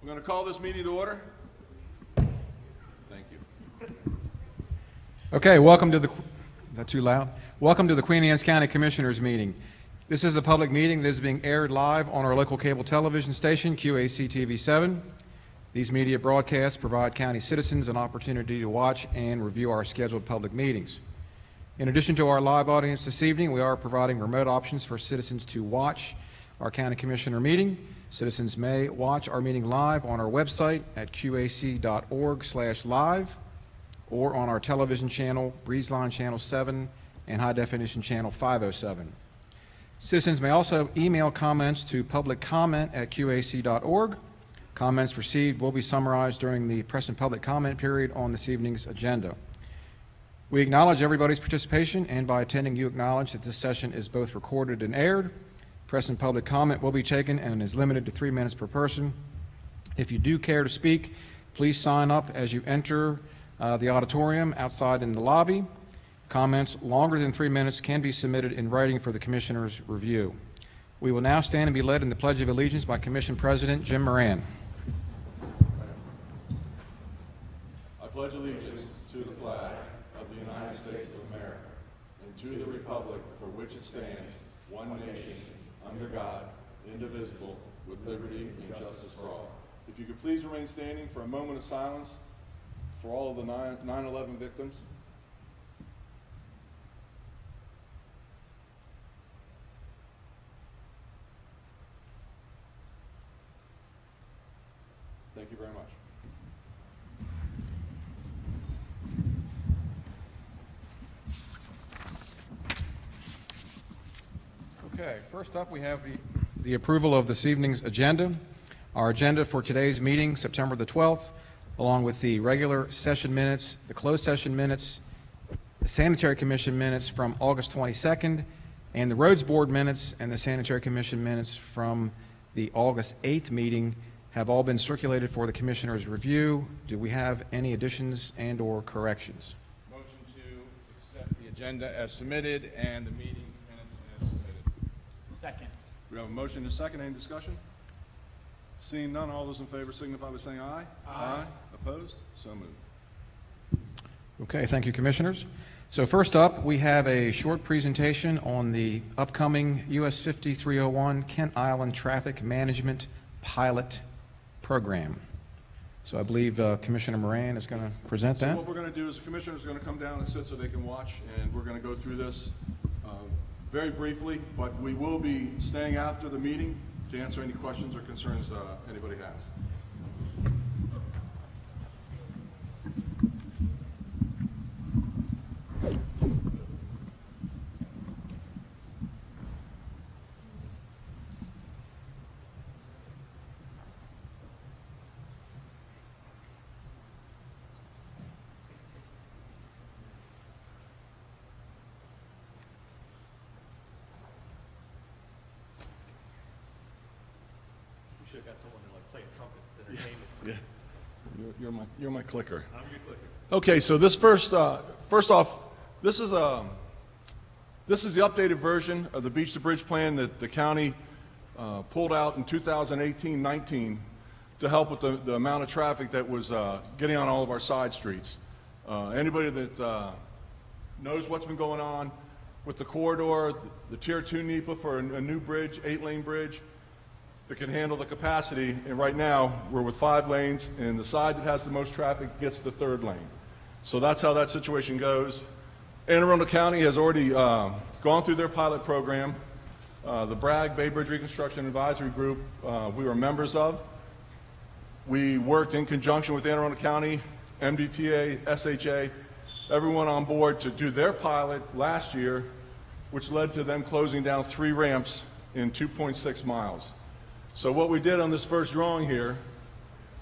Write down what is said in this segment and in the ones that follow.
We're going to call this meeting to order. Thank you. Okay, welcome to the, is that too loud? Welcome to the Queen Anne's County Commissioners Meeting. This is a public meeting that is being aired live on our local cable television station, QACTV 7. These media broadcasts provide county citizens an opportunity to watch and review our scheduled public meetings. In addition to our live audience this evening, we are providing remote options for citizens to watch our county commissioner meeting. Citizens may watch our meeting live on our website at qac.org/live or on our television channel, BreezeLine Channel 7 and High Definition Channel 507. Citizens may also email comments to publiccomment@qac.org. Comments received will be summarized during the press and public comment period on this evening's agenda. We acknowledge everybody's participation, and by attending, you acknowledge that this session is both recorded and aired. Press and public comment will be taken and is limited to 3 minutes per person. If you do care to speak, please sign up as you enter the auditorium outside in the lobby. Comments longer than 3 minutes can be submitted in writing for the Commissioner's review. We will now stand and be led in the Pledge of Allegiance by Commission President Jim Moran. I pledge allegiance to the flag of the United States of America and to the republic for which it stands, one nation, under God, indivisible, with liberty and justice for all. If you could please remain standing for a moment of silence for all of the 9/11 victims. Thank you very much. Okay, first up we have the approval of this evening's agenda. Our agenda for today's meeting, September the 12th, along with the regular session minutes, the closed session minutes, the Sanitary Commission minutes from August 22nd, and the Roads Board minutes and the Sanitary Commission minutes from the August 8th meeting have all been circulated for the Commissioner's review. Do we have any additions and or corrections? Motion to accept the agenda as submitted and the meeting minutes as submitted. Second. We have a motion and a second. Any discussion? Seeing none, all those in favor signify by saying aye. Aye. Opposed? So moved. Okay, thank you, Commissioners. So first up, we have a short presentation on the upcoming US 5301 Kent Island Traffic Management Pilot Program. So I believe Commissioner Moran is going to present that. So what we're going to do is the commissioners are going to come down and sit so they can watch, and we're going to go through this very briefly, but we will be staying after the meeting to answer any questions or concerns anybody has. Should have got someone to like play a trumpet. It's entertainment. Yeah, you're my clicker. I'm your clicker. Okay, so this first off, this is the updated version of the Beach to Bridge plan that the county pulled out in 2018-19 to help with the amount of traffic that was getting on all of our side streets. Anybody that knows what's been going on with the corridor, the Tier 2 NEPA for a new bridge, 8-lane bridge, that can handle the capacity, and right now we're with 5 lanes, and the side that has the most traffic gets the 3rd lane. So that's how that situation goes. Anne Arundel County has already gone through their pilot program. The Bragg Bay Bridge Reconstruction Advisory Group we were members of. We worked in conjunction with Anne Arundel County, MDTA, SHA, everyone on board to do their pilot last year, which led to them closing down 3 ramps in 2.6 miles. So what we did on this first drawing here,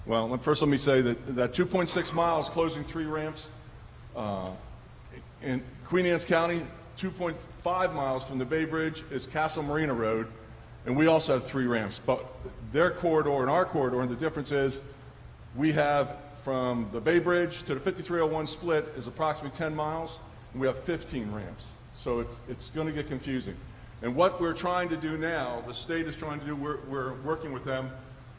well, first let me say that 2.6 miles closing 3 ramps in Queen Anne's County, 2.5 miles from the Bay Bridge is Castle Marina Road, and we also have 3 ramps. But their corridor and our corridor, and the difference is we have from the Bay Bridge to the 5301 split is approximately 10 miles, and we have 15 ramps. So it's going to get confusing. And what we're trying to do now, the state is trying to do, we're working with them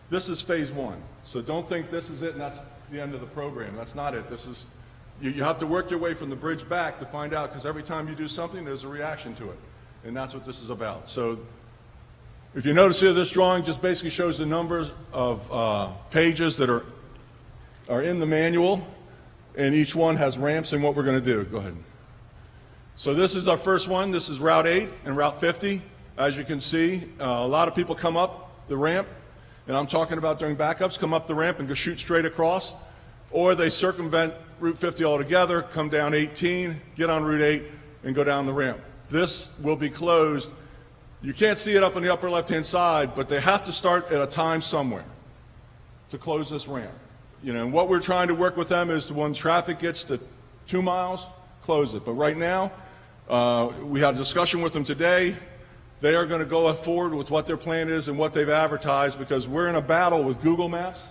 This is phase one. So don't think this is it and that's the end of the program. That's not it. This is, you have to work your way from the bridge back to find out, because every time you do something, there's a reaction to it. And that's what this is about. So if you notice here, this drawing just basically shows the numbers of pages that are in the manual, and each one has ramps and what we're going to do. Go ahead. So this is our first one. This is Route 8 and Route 50. As you can see, a lot of people come up the ramp, and I'm talking about during backups, come up the ramp and go shoot straight across, or they circumvent Route 50 altogether, come down 18, get on Route 8, and go down the ramp. This will be closed. You can't see it up on the upper left-hand side, but they have to start at a time somewhere to close this ramp. You know, and what we're trying to work with them is when traffic gets to 2 miles, close it. But right now, we had a discussion with them today. They are going to go forward with what their plan is and what they've advertised, because we're in a battle with Google Maps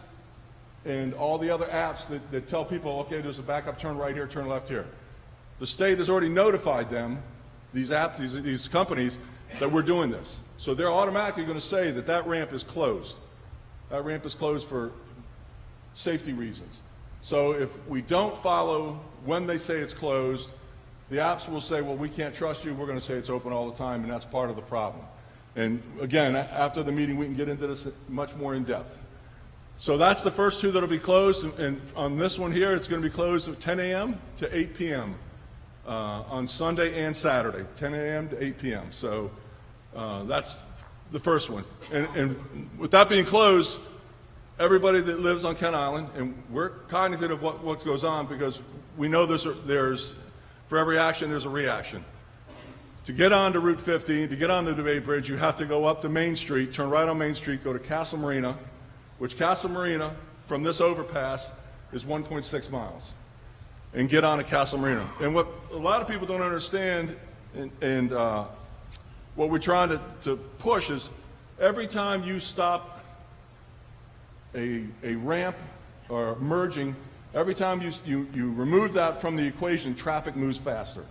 and all the other apps that tell people, okay, there's a backup, turn right here, turn left here. The state has already notified them, these companies, that we're doing this. So they're automatically going to say that that ramp is closed. That ramp is closed for safety reasons. So if we don't follow when they say it's closed, the apps will say, well, we can't trust you. We're going to say it's open all the time, and that's part of the problem. And again, after the meeting, we can get into this much more in depth. So that's the first two that will be closed. And on this one here, it's going to be closed at 10 a.m. to 8 p.m. On Sunday and Saturday, 10 a.m. to 8 p.m. So that's the first one. And with that being closed, everybody that lives on Kent Island, and we're cognizant of what goes on, because we know there's for every action, there's a reaction. To get onto Route 50, to get on the Debate Bridge, you have to go up to Main Street, turn right on Main Street, go to Castle Marina, which Castle Marina, from this overpass, is 1.6 miles, and get on to Castle Marina. And what a lot of people don't understand, and what we're trying to push is, every time you stop a ramp or merging, every time you remove that from the equation, traffic moves faster.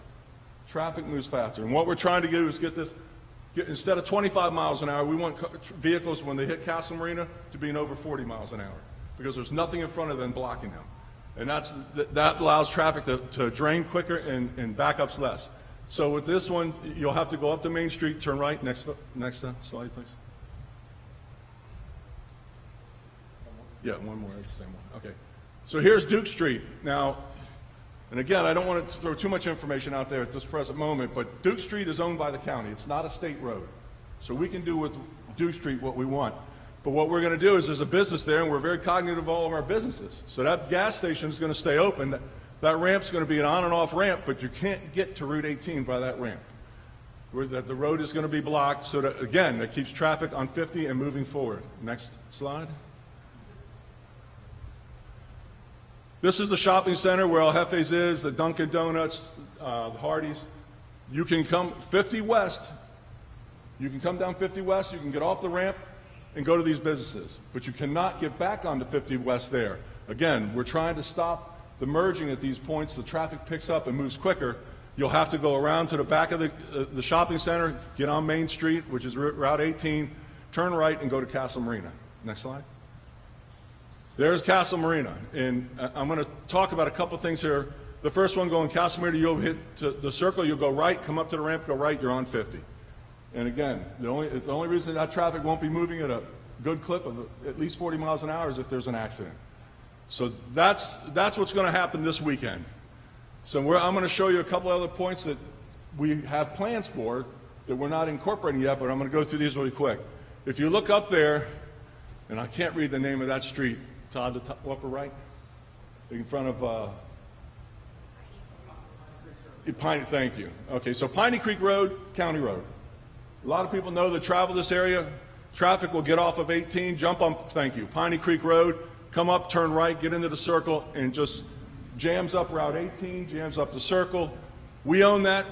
Traffic moves faster. And what we're trying to do is instead of 25 miles an hour, we want vehicles, when they hit Castle Marina, to be in over 40 miles an hour, because there's nothing in front of them blocking them. And that allows traffic to drain quicker and backups less. So with this one, you'll have to go up to Main Street, turn right. Next slide, please. Yeah, one more. That's the same one. Okay. So here's Duke Street. Now, and again, I don't want to throw too much information out there at this present moment, but Duke Street is owned by the county. It's not a state road. So we can do with Duke Street what we want. But what we're going to do is, there's a business there, and we're very cognizant of all of our businesses. So that gas station is going to stay open. That ramp's going to be an on and off ramp, but you can't get to Route 18 by that ramp. The road is going to be blocked, so that, again, that keeps traffic on 50 and moving forward. Next slide. This is the shopping center where El Jefe's is, the Dunkin' Donuts, the Hardee's. You can come 50 West. You can come down 50 West, you can get off the ramp and go to these businesses. But you cannot get back onto 50 West there. Again, we're trying to stop the merging at these points. The traffic picks up and moves quicker. You'll have to go around to the back of the shopping center, get on Main Street, which is Route 18, turn right and go to Castle Marina. Next slide. There's Castle Marina, and I'm going to talk about a couple things here. The first one, going Castle Marina, you'll hit to the circle, you'll go right, come up to the ramp, go right, you're on 50. And again, the only reason that traffic won't be moving at a good clip of at least 40 miles an hour is if there's an accident. So that's what's going to happen this weekend. So I'm going to show you a couple other points that we have plans for that we're not incorporating yet, but I'm going to go through these really quick. If you look up there, and I can't read the name of that street, it's on the top, upper right, in front of thank you. Okay, so Piney Creek Road, County Road. A lot of people know that travel this area. Traffic will get off of 18, jump on, thank you, Piney Creek Road, come up, turn right, get into the circle, and just jams up Route 18, jams up the circle. We own that.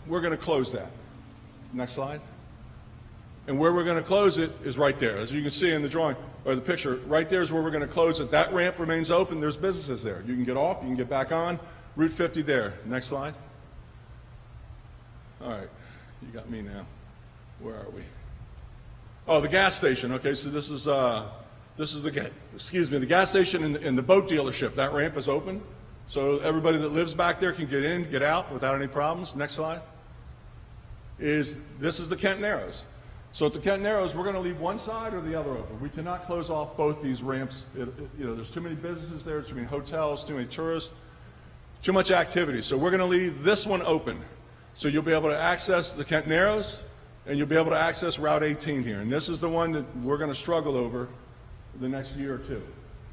We're going to close that. Next slide. And where we're going to close it is right there. As you can see in the drawing, or the picture, right there is where we're going to close it. That ramp remains open. There's businesses there. You can get off, you can get back on. Route 50 there. Next slide. All right, you got me now. Where are we? Oh, the gas station. Okay, so this is This is the the gas station and the boat dealership. That ramp is open, so everybody that lives back there can get in, get out without any problems. Next slide. This is the Kent Narrows. So at the Kent Narrows, we're going to leave one side or the other open. We cannot close off both these ramps. There's too many businesses there, too many hotels, too many tourists, too much activity. So we're going to leave this one open. So you'll be able to access the Kent Narrows, and you'll be able to access Route 18 here. And this is the one that we're going to struggle over the next year or two.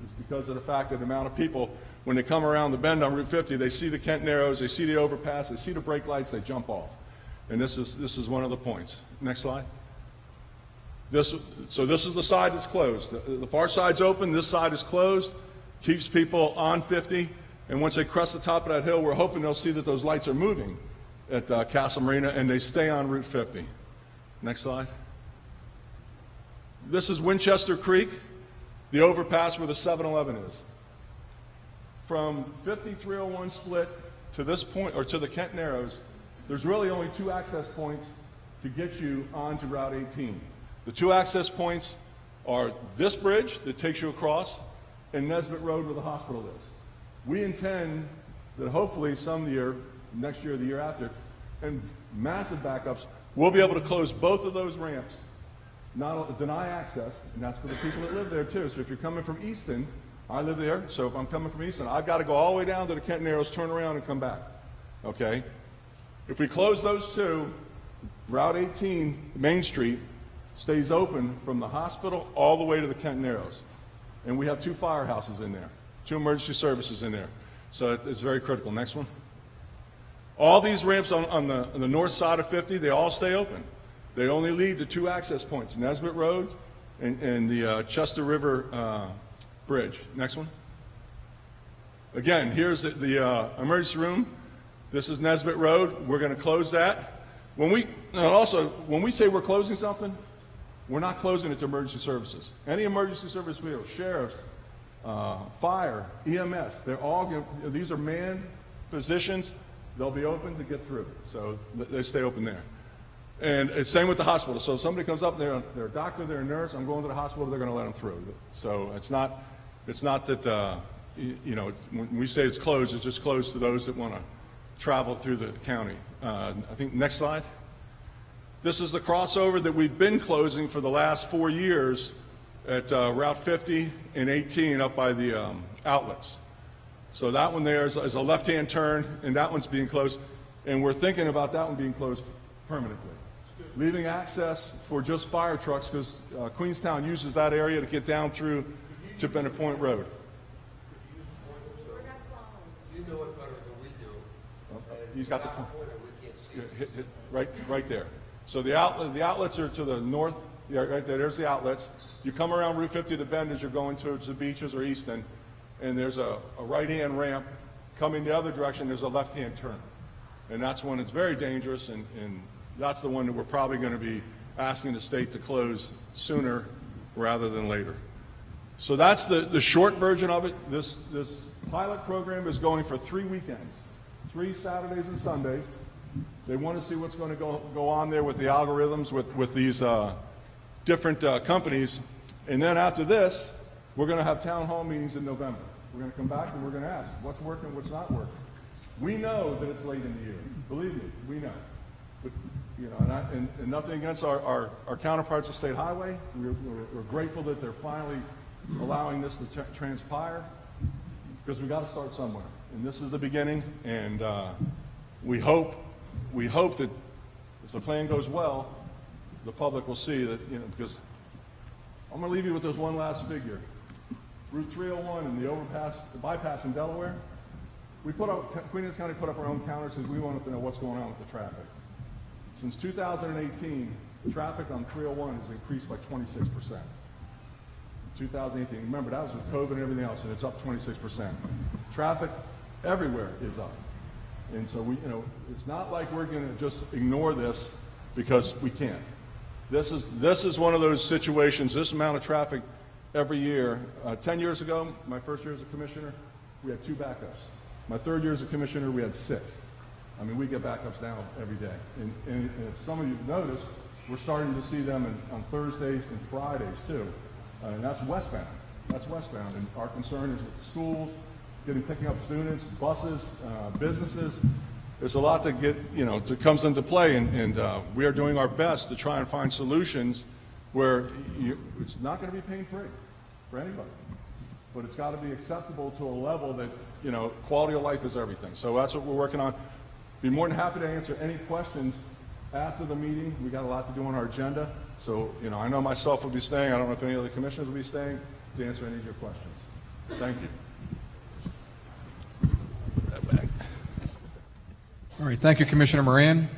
It's because of the fact that the amount of people, when they come around the bend on Route 50, they see the Kent Narrows, they see the overpass, they see the brake lights, they jump off. And this is one of the points. Next slide. So this is the side that's closed. The far side's open, this side is closed, keeps people on 50, and once they crest the top of that hill, we're hoping they'll see that those lights are moving at Castle Marina, and they stay on Route 50. Next slide. This is Winchester Creek, the overpass where the 7-Eleven is. From 5301 split to this point, or to the Kent Narrows, there's really only two access points to get you onto Route 18. The two access points are this bridge that takes you across and Nesbitt Road where the hospital is. We intend that hopefully some year, next year or the year after, and massive backups, we'll be able to close both of those ramps, not deny access, and that's for the people that live there too. So if you're coming from Easton, I live there, so if I'm coming from Easton, I've got to go all the way down to the Kent Narrows, turn around and come back, okay? If we close those two, Route 18, Main Street, stays open from the hospital all the way to the Kent Narrows. And we have two firehouses in there, two emergency services in there. So it's very critical. Next one. All these ramps on the north side of 50, they all stay open. They only lead to two access points, Nesbitt Road and the Chester River Bridge. Next one. Again, here's the emergency room. This is Nesbitt Road. We're going to close that. When we say we're closing something, we're not closing it to emergency services. Any emergency service vehicle, sheriffs, fire, EMS, these are manned positions. They'll be open to get through. So they stay open there. And it's same with the hospital. So if somebody comes up, they're a doctor, they're a nurse, I'm going to the hospital, they're going to let them through. So it's not that, when we say it's closed, it's just closed to those that want to travel through the county. I think next slide. This is the crossover that we've been closing for the last 4 years at Route 50 and 18 up by the outlets. So that one there is a left-hand turn, and that one's being closed. And we're thinking about that one being closed permanently. Leaving access for just fire trucks, because Queenstown uses that area to get down through to Bennett Point Road. You know it better than we do. He's got the We can't see it. right there. So the outlets are to the north, yeah, right there. There's the outlets. You come around Route 50 to Bend as you're going towards the beaches or Easton, and there's a right-hand ramp. Coming the other direction, there's a left-hand turn. And that's when it's very dangerous, and that's the one that we're probably going to be asking the state to close sooner rather than later. So that's the short version of it. This pilot program is going for 3 weekends, 3 Saturdays and Sundays. They want to see what's going to go on there with the algorithms, with these different companies. And then after this, we're going to have town hall meetings in November. We're going to come back and we're going to ask what's working, what's not working. We know that it's late in the year. Believe me, we know. But, and nothing against our counterparts at State Highway. We're grateful that they're finally allowing this to transpire, because we got to start somewhere. And this is the beginning, and we hope that if the plan goes well, the public will see that, because I'm going to leave you with this one last figure. Route 301 and the overpass, the bypass in Delaware, Queen County put up our own counters because we wanted to know what's going on with the traffic. Since 2018, traffic on 301 has increased by 26%. 2018, remember that was with COVID and everything else, and it's up 26%. Traffic everywhere is up. And so it's not like we're going to just ignore this because we can't. This is one of those situations, this amount of traffic every year. 10 years ago, my first year as a commissioner, we had 2 backups. My 3rd year as a commissioner, we had 6. I mean, we get backups now every day. And if some of you have noticed, we're starting to see them on Thursdays and Fridays too. And that's westbound. That's westbound. And our concern is with schools, picking up students, buses, businesses. There's a lot that that comes into play, and we are doing our best to try and find solutions where it's not going to be pain-free for anybody. But it's got to be acceptable to a level that, quality of life is everything. So that's what we're working on. Be more than happy to answer any questions after the meeting. We got a lot to do on our agenda. So, I know myself will be staying. I don't know if any other commissioners will be staying to answer any of your questions. Thank you. All right, thank you, Commissioner Moran.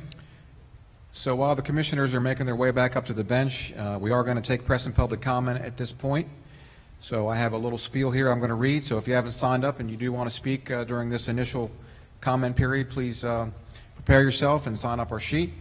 So while the commissioners are making their way back up to the bench, we are going to take press and public comment at this point. So I have a little spiel here I'm going to read. So if you haven't signed up and you do want to speak during this initial comment period, please prepare yourself and sign up our sheet.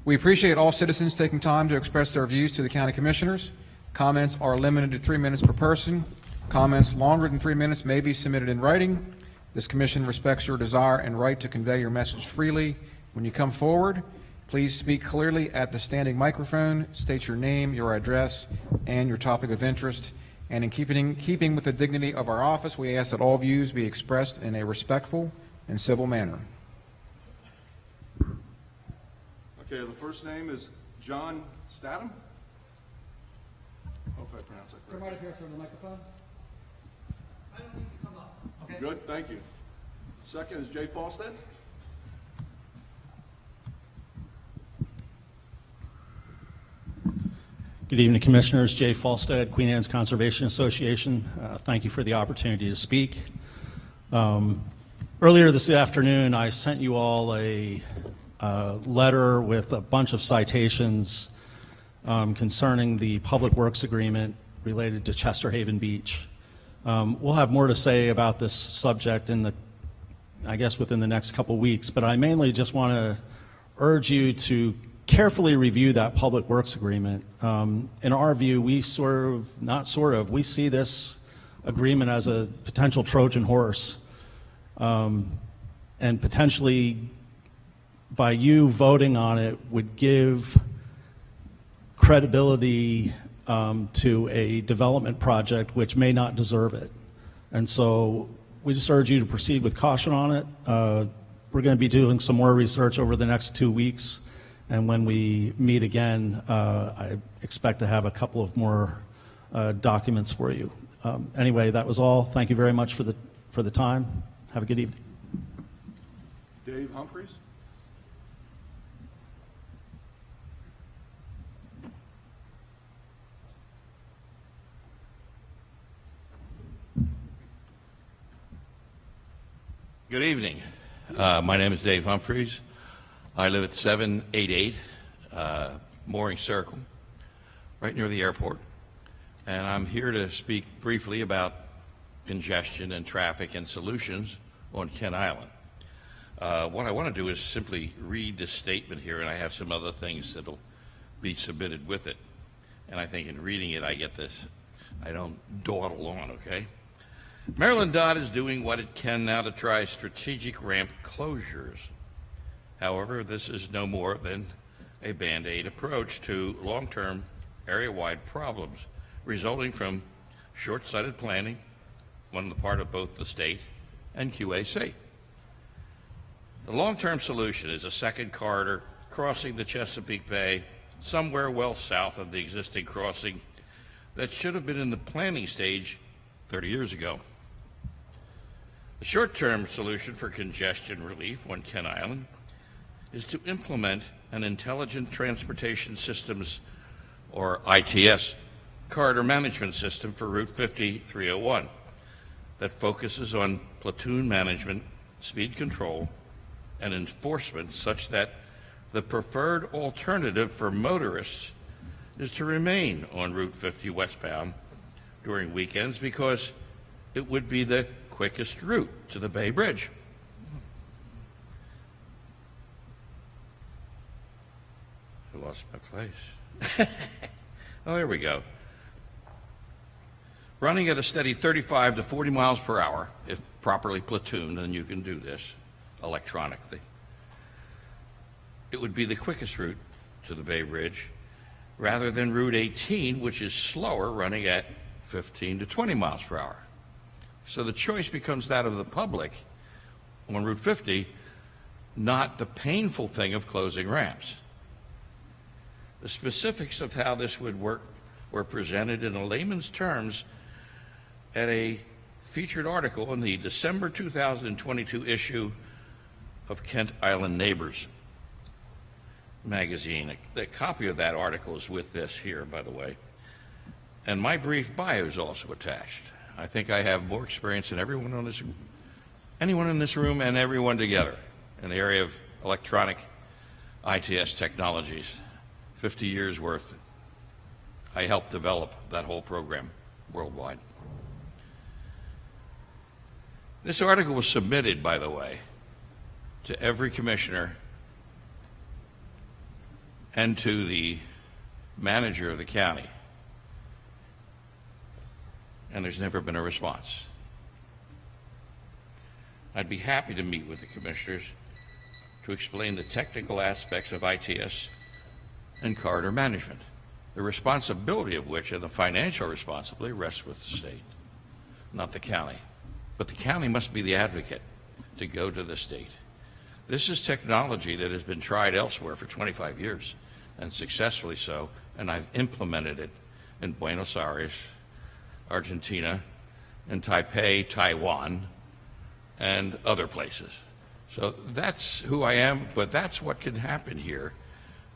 We appreciate all citizens taking time to express their views to the county commissioners. Comments are limited to 3 minutes per person. Comments longer than 3 minutes may be submitted in writing. This commission respects your desire and right to convey your message freely. When you come forward, please speak clearly at the standing microphone, state your name, your address, and your topic of interest. And in keeping with the dignity of our office, we ask that all views be expressed in a respectful and civil manner. Okay, the first name is John Statham. Hope I pronounced that correctly. Come right up here, sir, on the microphone. I don't need to come up. Okay. Good, thank you. Second is Jay Falstead. Good evening, Commissioners. Jay Falstead, Queen Anne's Conservation Association. Thank you for the opportunity to speak. Earlier this afternoon, I sent you all a letter with a bunch of citations concerning the Public Works Agreement related to Chester Haven Beach. We'll have more to say about this subject I guess within the next couple weeks, but I mainly just want to urge you to carefully review that Public Works Agreement. In our view, we we see this agreement as a potential Trojan horse, and potentially by you voting on it would give credibility to a development project which may not deserve it. And so we just urge you to proceed with caution on it. We're going to be doing some more research over the next 2 weeks, and when we meet again, I expect to have a couple of more documents for you. Anyway, that was all. Thank you very much for the time. Have a good evening. Dave Humphreys. Good evening. My name is Dave Humphreys. I live at 788 Mooring Circle, right near the airport. And I'm here to speak briefly about congestion and traffic and solutions on Kent Island. What I want to do is simply read this statement here, and I have some other things that'll be submitted with it. And I think in reading it, I don't dawdle on, okay? Maryland DOT is doing what it can now to try strategic ramp closures. However, this is no more than a Band-Aid approach to long-term area-wide problems resulting from short-sighted planning on the part of both the state and QAC. The long-term solution is a second corridor crossing the Chesapeake Bay somewhere well south of the existing crossing that should have been in the planning stage 30 years ago. The short-term solution for congestion relief on Kent Island is to implement an Intelligent Transportation Systems, or ITS, corridor management system for Route 50-301 that focuses on platoon management, speed control, and enforcement such that the preferred alternative for motorists is to remain on Route 50 westbound during weekends because it would be the quickest route to the Bay Bridge. I lost my place. Oh, there we go. Running at a steady 35 to 40 miles per hour, if properly platooned, and you can do this electronically, it would be the quickest route to the Bay Bridge rather than Route 18, which is slower, running at 15 to 20 miles per hour. So the choice becomes that of the public on Route 50, not the painful thing of closing ramps. The specifics of how this would work were presented in a layman's terms at a featured article in the December 2022 issue of Kent Island Neighbors magazine. A copy of that article is with this here, by the way. And my brief bio is also attached. I think I have more experience than anyone in this room and everyone together in the area of electronic ITS technologies. 50 years worth. I helped develop that whole program worldwide. This article was submitted, by the way, to every commissioner and to the manager of the county. And there's never been a response. I'd be happy to meet with the commissioners to explain the technical aspects of ITS and corridor management, the responsibility of which and the financial responsibility rests with the state, not the county. But the county must be the advocate to go to the state. This is technology that has been tried elsewhere for 25 years, and successfully so, and I've implemented it in Buenos Aires, Argentina, in Taipei, Taiwan, and other places. So that's who I am, but that's what can happen here,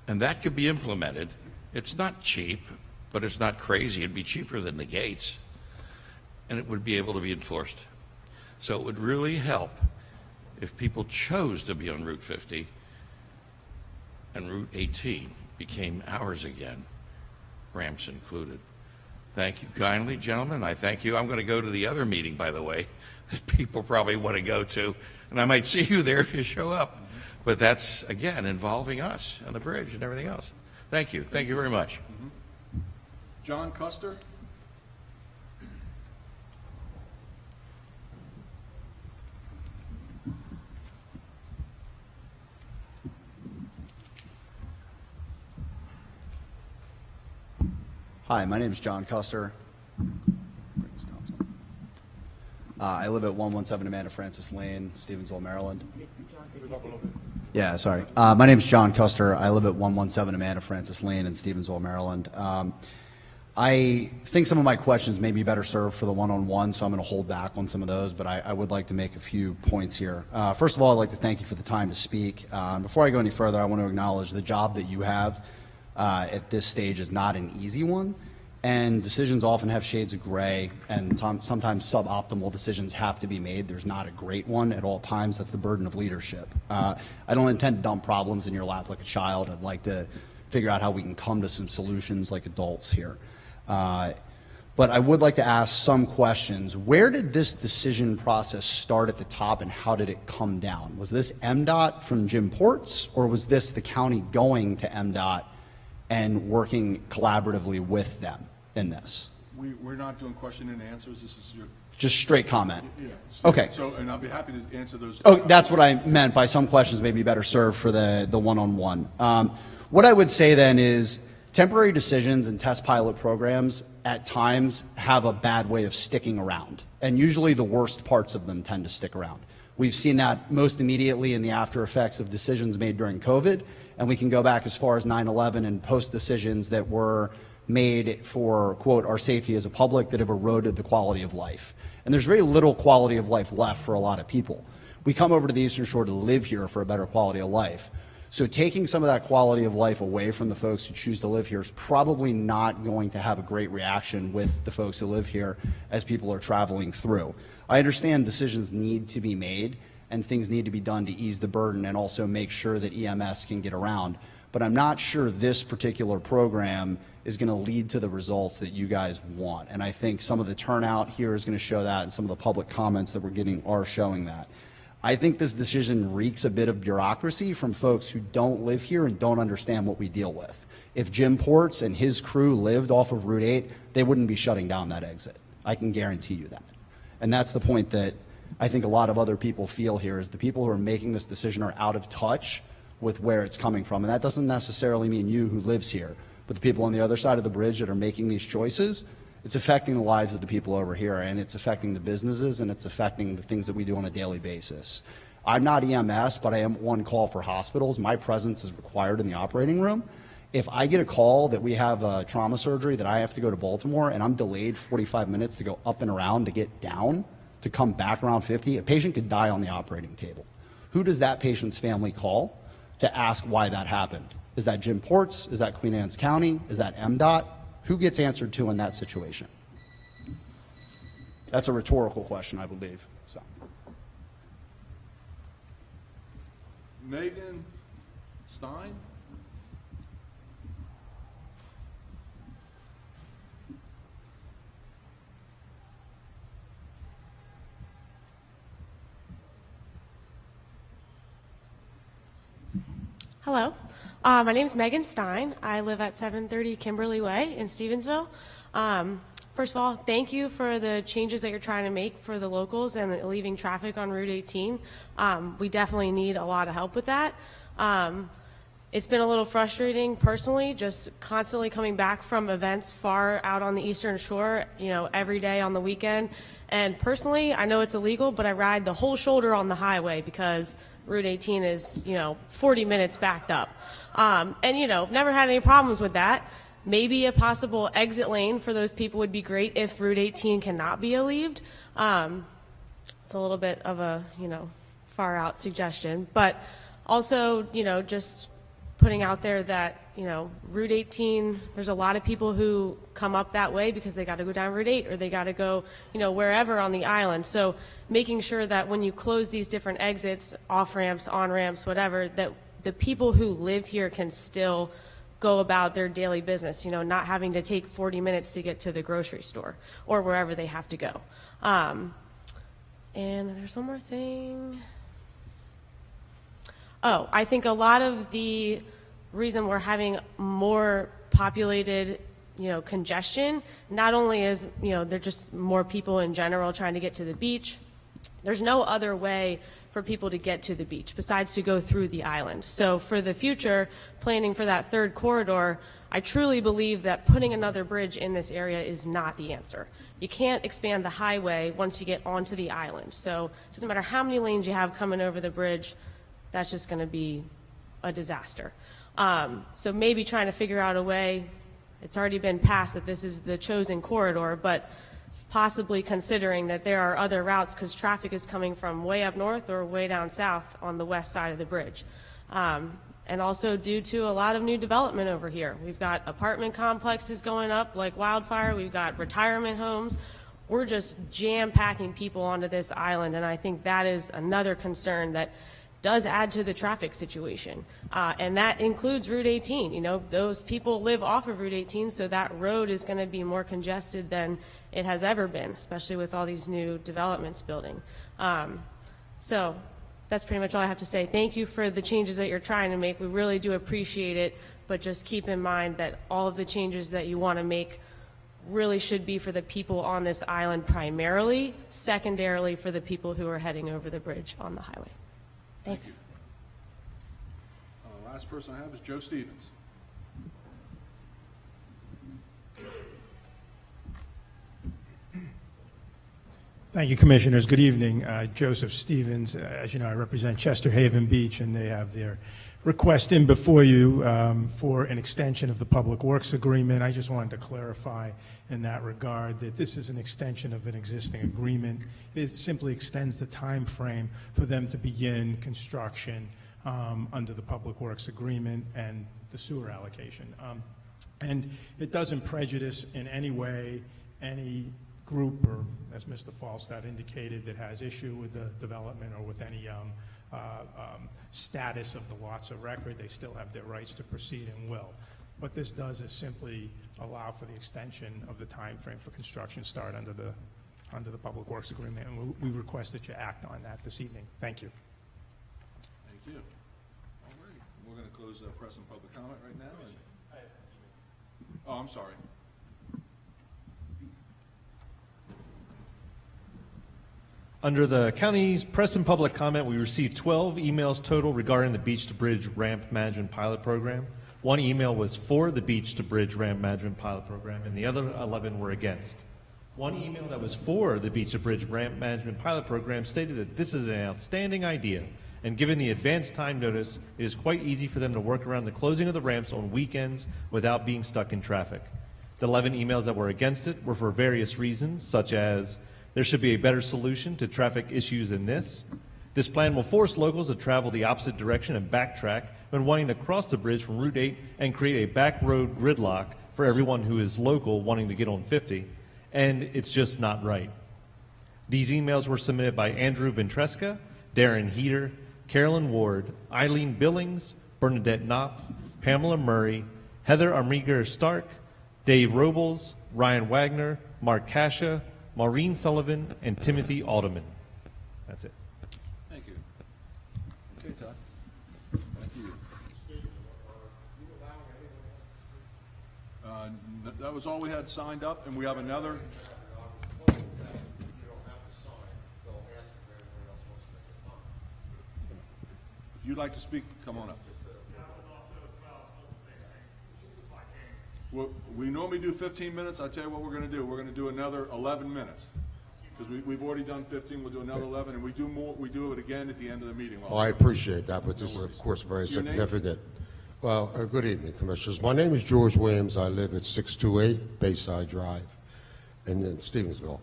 and that could be implemented. It's not cheap, but it's not crazy. It'd be cheaper than the gates, and it would be able to be enforced. So it would really help if people chose to be on Route 50 and Route 18 became ours again, ramps included. Thank you kindly, gentlemen. I thank you. I'm going to go to the other meeting, by the way, that people probably want to go to, and I might see you there if you show up. But that's, again, involving us and the bridge and everything else. Thank you. Thank you very much. John Custer? Hi, my name is John Custer. I live at 117 Amanda Francis Lane, Stevensville, Maryland. Yeah, sorry. My name is John Custer. I live at 117 Amanda Francis Lane in Stevensville, Maryland. I think some of my questions may be better served for the one-on-one, so I'm going to hold back on some of those, but I would like to make a few points here. First of all, I'd like to thank you for the time to speak. Before I go any further, I want to acknowledge the job that you have at this stage is not an easy one, and decisions often have shades of gray, and sometimes suboptimal decisions have to be made. There's not a great one at all times. That's the burden of leadership. I don't intend to dump problems in your lap like a child. I'd like to figure out how we can come to some solutions like adults here. But I would like to ask some questions. Where did this decision process start at the top, and how did it come down? Was this MDOT from Jim Ports, or was this the county going to MDOT and working collaboratively with them in this? We're not doing question and answers. This is your... Just straight comment. Yeah. Okay. So, and I'll be happy to answer those. Oh, that's what I meant by some questions may be better served for the one-on-one. What I would say then is temporary decisions and test pilot programs at times have a bad way of sticking around, and usually the worst parts of them tend to stick around. We've seen that most immediately in the after effects of decisions made during COVID, and we can go back as far as 9/11 and post decisions that were made for, quote, our safety as a public that have eroded the quality of life. And there's very little quality of life left for a lot of people. We come over to the Eastern Shore to live here for a better quality of life. So taking some of that quality of life away from the folks who choose to live here is probably not going to have a great reaction with the folks who live here as people are traveling through. I understand decisions need to be made and things need to be done to ease the burden and also make sure that EMS can get around. But I'm not sure this particular program is going to lead to the results that you guys want. And I think some of the turnout here is going to show that, and some of the public comments that we're getting are showing that. I think this decision reeks a bit of bureaucracy from folks who don't live here and don't understand what we deal with. If Jim Ports and his crew lived off of Route 8, they wouldn't be shutting down that exit. I can guarantee you that. And that's the point that I think a lot of other people feel here, is the people who are making this decision are out of touch with where it's coming from. And that doesn't necessarily mean you who lives here, But the people on the other side of the bridge that are making these choices, it's affecting the lives of the people over here, and it's affecting the businesses, and it's affecting the things that we do on a daily basis. I'm not EMS, but I am on call for hospitals. My presence is required in the operating room. If I get a call that we have a trauma surgery that I have to go to Baltimore and I'm delayed 45 minutes to go up and around to get down, to come back around 50, a patient could die on the operating table. Who does that patient's family call to ask why that happened? Is that Jim Ports? Is that Queen Anne's County? Is that MDOT? Who gets answered to in that situation? That's a rhetorical question, I believe. So. Megan Stein? Hello, my name is Megan Stein. I live at 730 Kimberly Way in Stevensville. First of all, thank you for the changes that you're trying to make for the locals and leaving traffic on Route 18. We definitely need a lot of help with that. It's been a little frustrating personally, just constantly coming back from events far out on the Eastern Shore, every day on the weekend. And personally, I know it's illegal, but I ride the whole shoulder on the highway because Route 18 is, 40 minutes backed up. And, never had any problems with that. Maybe a possible exit lane for those people would be great if Route 18 cannot be alleviated. It's a little bit of a, far out suggestion. But also, just putting out there that, Route 18, there's a lot of people who come up that way because they got to go down Route 8 or they got to go, wherever on the island. So making sure that when you close these different exits, off ramps, on ramps, whatever, that the people who live here can still go about their daily business, not having to take 40 minutes to get to the grocery store or wherever they have to go. And there's one more thing. Oh, I think a lot of the reason we're having more populated, congestion, not only is, there're just more people in general trying to get to the beach. There's no other way for people to get to the beach besides to go through the island. So for the future, planning for that third corridor, I truly believe that putting another bridge in this area is not the answer. You can't expand the highway once you get onto the island. So it doesn't matter how many lanes you have coming over the bridge, that's just going to be a disaster. So maybe trying to figure out a way, it's already been passed that this is the chosen corridor, but possibly considering that there are other routes because traffic is coming from way up north or way down south on the west side of the bridge. And also due to a lot of new development over here. We've got apartment complexes going up like wildfire. We've got retirement homes. We're just jam-packing people onto this island, and I think that is another concern that does add to the traffic situation. And that includes Route 18. Those people live off of Route 18, so that road is going to be more congested than it has ever been, especially with all these new developments building. So that's pretty much all I have to say. Thank you for the changes that you're trying to make. We really do appreciate it, but just keep in mind that all of the changes that you want to make really should be for the people on this island primarily, secondarily for the people who are heading over the bridge on the highway. Thanks. Last person I have is Joe Stevens. Thank you, Commissioners. Good evening. Joseph Stevens. As you know, I represent Chester Haven Beach, and they have their request in before you for an extension of the Public Works Agreement. I just wanted to clarify in that regard that this is an extension of an existing agreement. It simply extends the time frame for them to begin construction under the Public Works Agreement and the sewer allocation. And it doesn't prejudice in any way any group, or as Mr. Falstad indicated, that has issue with the development or with any status of the lots of record. They still have their rights to proceed and will. What this does is simply allow for the extension of the time frame for construction start under the Public Works Agreement, and we request that you act on that this evening. Thank you. Thank you. All right. We're going to close press and public comment right now. Oh, I'm sorry. Under the county's press and public comment, we received 12 emails total regarding the Beach to Bridge Ramp Management Pilot Program. One email was for the Beach to Bridge Ramp Management Pilot Program, and the other 11 were against. One email that was for the Beach to Bridge Ramp Management Pilot Program stated that this is an outstanding idea, and given the advanced time notice, it is quite easy for them to work around the closing of the ramps on weekends without being stuck in traffic. The 11 emails that were against it were for various reasons, such as there should be a better solution to traffic issues than this. This plan will force locals to travel the opposite direction and backtrack when wanting to cross the bridge from Route 8 and create a back road gridlock for everyone who is local wanting to get on 50. And it's just not right. These emails were submitted by Andrew Ventresca, Darren Heater, Carolyn Ward, Eileen Billings, Bernadette Knopf, Pamela Murray, Heather Armiger Stark, Dave Robles, Ryan Wagner, Mark Kasha, Maureen Sullivan, and Timothy Alderman. That's it. Thank you. Okay, Todd. Thank you. That was all we had signed up, and we have another. If you'd like to speak, come on up. Well, we normally do 15 minutes. I tell you what we're going to do. We're going to do another 11 minutes because we've already done 15. We'll do another 11, and we do more. We do it again at the end of the meeting. Well, I appreciate that, but this is, of course, very Your name? significant. Well, good evening, Commissioners. My name is George Williams. I live at 628 Bayside Drive in Stevensville.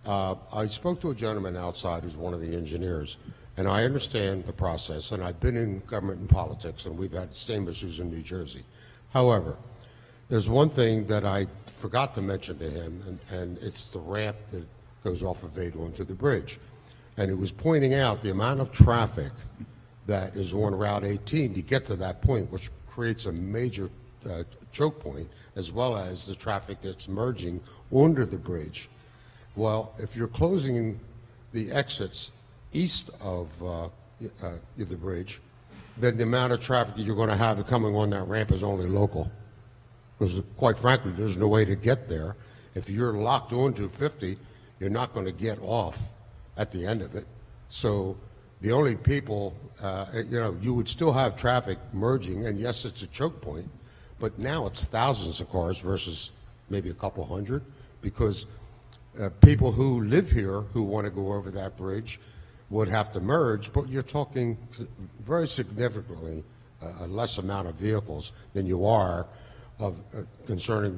I spoke to a gentleman outside who's one of the engineers, and I understand the process, and I've been in government and politics, and we've had the same issues in New Jersey. However, there's one thing that I forgot to mention to him, and it's the ramp that goes off of 8 onto the bridge. And he was pointing out the amount of traffic that is on Route 18 to get to that point, which creates a major choke point, as well as the traffic that's merging under the bridge. Well, if you're closing the exits east of the bridge, then the amount of traffic that you're going to have coming on that ramp is only local. Because quite frankly, there's no way to get there. If you're locked onto 50, you're not going to get off at the end of it. So the only people, you would still have traffic merging, and yes, it's a choke point, but now it's thousands of cars versus maybe a couple hundred, because people who live here who want to go over that bridge would have to merge, but you're talking very significantly a less amount of vehicles than you are of concerning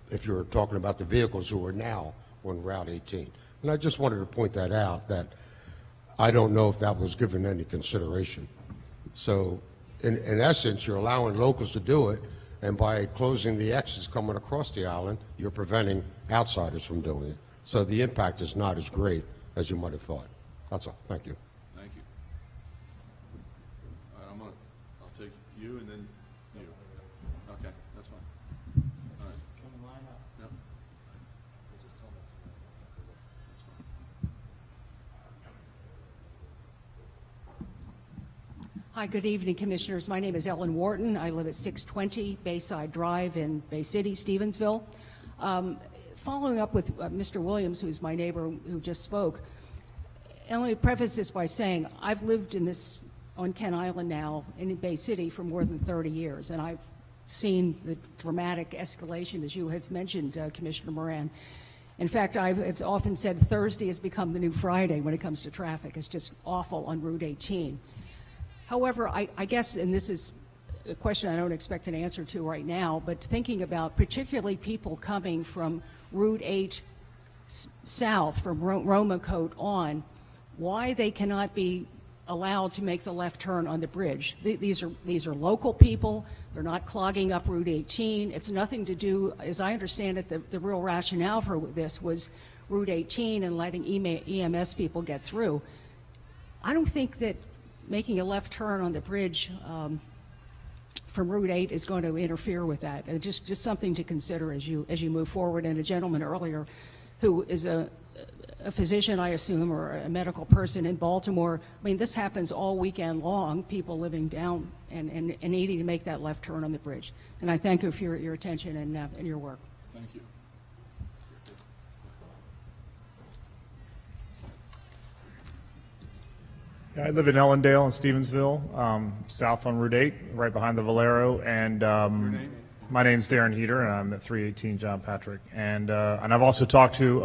if you're talking about the vehicles who are now on Route 18. And I just wanted to point that out, that I don't know if that was given any consideration. So in essence, you're allowing locals to do it, and by closing the exits coming across the island, you're preventing outsiders from doing it. So the impact is not as great as you might have thought. That's all. Thank you. Thank you. All right, I'll take you and then you. Okay, that's fine. All right. Can we line up? Yep. Hi, good evening, Commissioners. My name is Ellen Wharton. I live at 620 Bayside Drive in Bay City, Stevensville. Following up with Mr. Williams, who's my neighbor who just spoke, and let me preface this by saying I've lived on Kent Island now in Bay City for more than 30 years, and I've seen the dramatic escalation, as you have mentioned, Commissioner Moran. In fact, I've often said Thursday has become the new Friday when it comes to traffic. It's just awful on Route 18. However, I guess, and this is a question I don't expect an answer to right now, but thinking about particularly people coming from Route 8 south, from Romacote on, why they cannot be allowed to make the left turn on the bridge. These are local people. They're not clogging up Route 18. It's nothing to do, as I understand it, the real rationale for this was Route 18 and letting EMS people get through. I don't think that making a left turn on the bridge from Route 8 is going to interfere with that. And just something to consider as you move forward. And a gentleman earlier who is a physician, I assume, or a medical person in Baltimore. I mean, this happens all weekend long, people living down and needing to make that left turn on the bridge. And I thank you for your attention and your work. Thank you. I live in Ellendale and Stevensville, south on Route 8, right behind the Valero. And my name's Darren Heater, and I'm at 318 John Patrick. And I've also talked to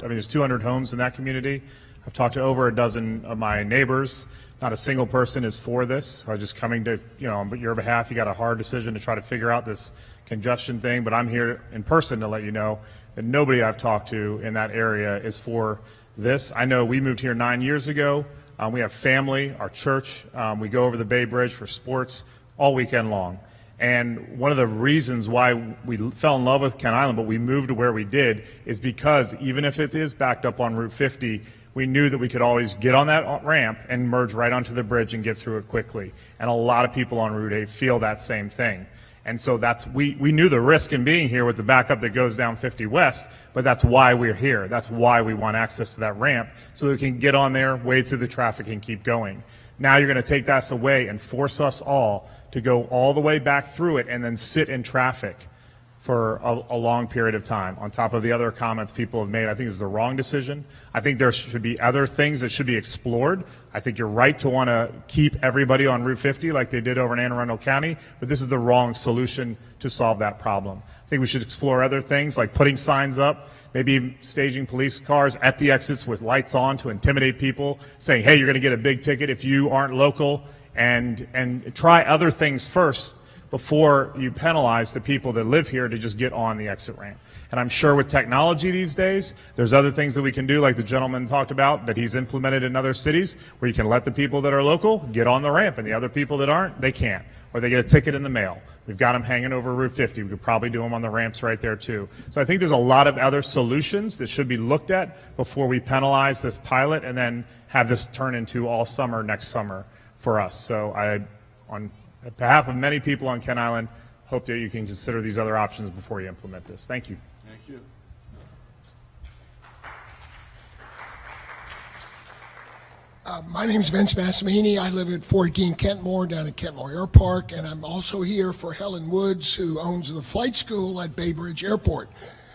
there's 200 homes in that community. I've talked to over a dozen of my neighbors. Not a single person is for this. I'm just coming to, on your behalf. You got a hard decision to try to figure out this congestion thing, but I'm here in person to let you know that nobody I've talked to in that area is for this. I know we moved here 9 years ago. We have family, our church. We go over the Bay Bridge for sports all weekend long. And one of the reasons why we fell in love with Kent Island, but we moved to where we did, is because even if it is backed up on Route 50, we knew that we could always get on that ramp and merge right onto the bridge and get through it quickly. And a lot of people on Route 8 feel that same thing. And so we knew the risk in being here with the backup that goes down 50 West, but that's why we're here. That's why we want access to that ramp, so that we can get on there, wade through the traffic, and keep going. Now you're going to take that away and force us all to go all the way back through it and then sit in traffic for a long period of time. On top of the other comments people have made, I think this is the wrong decision. I think there should be other things that should be explored. I think you're right to want to keep everybody on Route 50 like they did over in Anne Arundel County, but this is the wrong solution to solve that problem. I think we should explore other things like putting signs up, maybe staging police cars at the exits with lights on to intimidate people, saying, hey, you're going to get a big ticket if you aren't local, and try other things first before you penalize the people that live here to just get on the exit ramp. And I'm sure with technology these days, there's other things that we can do, like the gentleman talked about, that he's implemented in other cities, where you can let the people that are local get on the ramp, and the other people that aren't, they can't, or they get a ticket in the mail. We've got them hanging over Route 50. We could probably do them on the ramps right there too. So I think there's a lot of other solutions that should be looked at before we penalize this pilot and then have this turn into all summer next summer for us. So on behalf of many people on Kent Island, hope that you can consider these other options before you implement this. Thank you. Thank you. My name is Vince Massimini. I live at 14 Kentmore down at Kentmore Air Park, and I'm also here for Helen Woods, who owns the flight school at Bay Bridge Airport.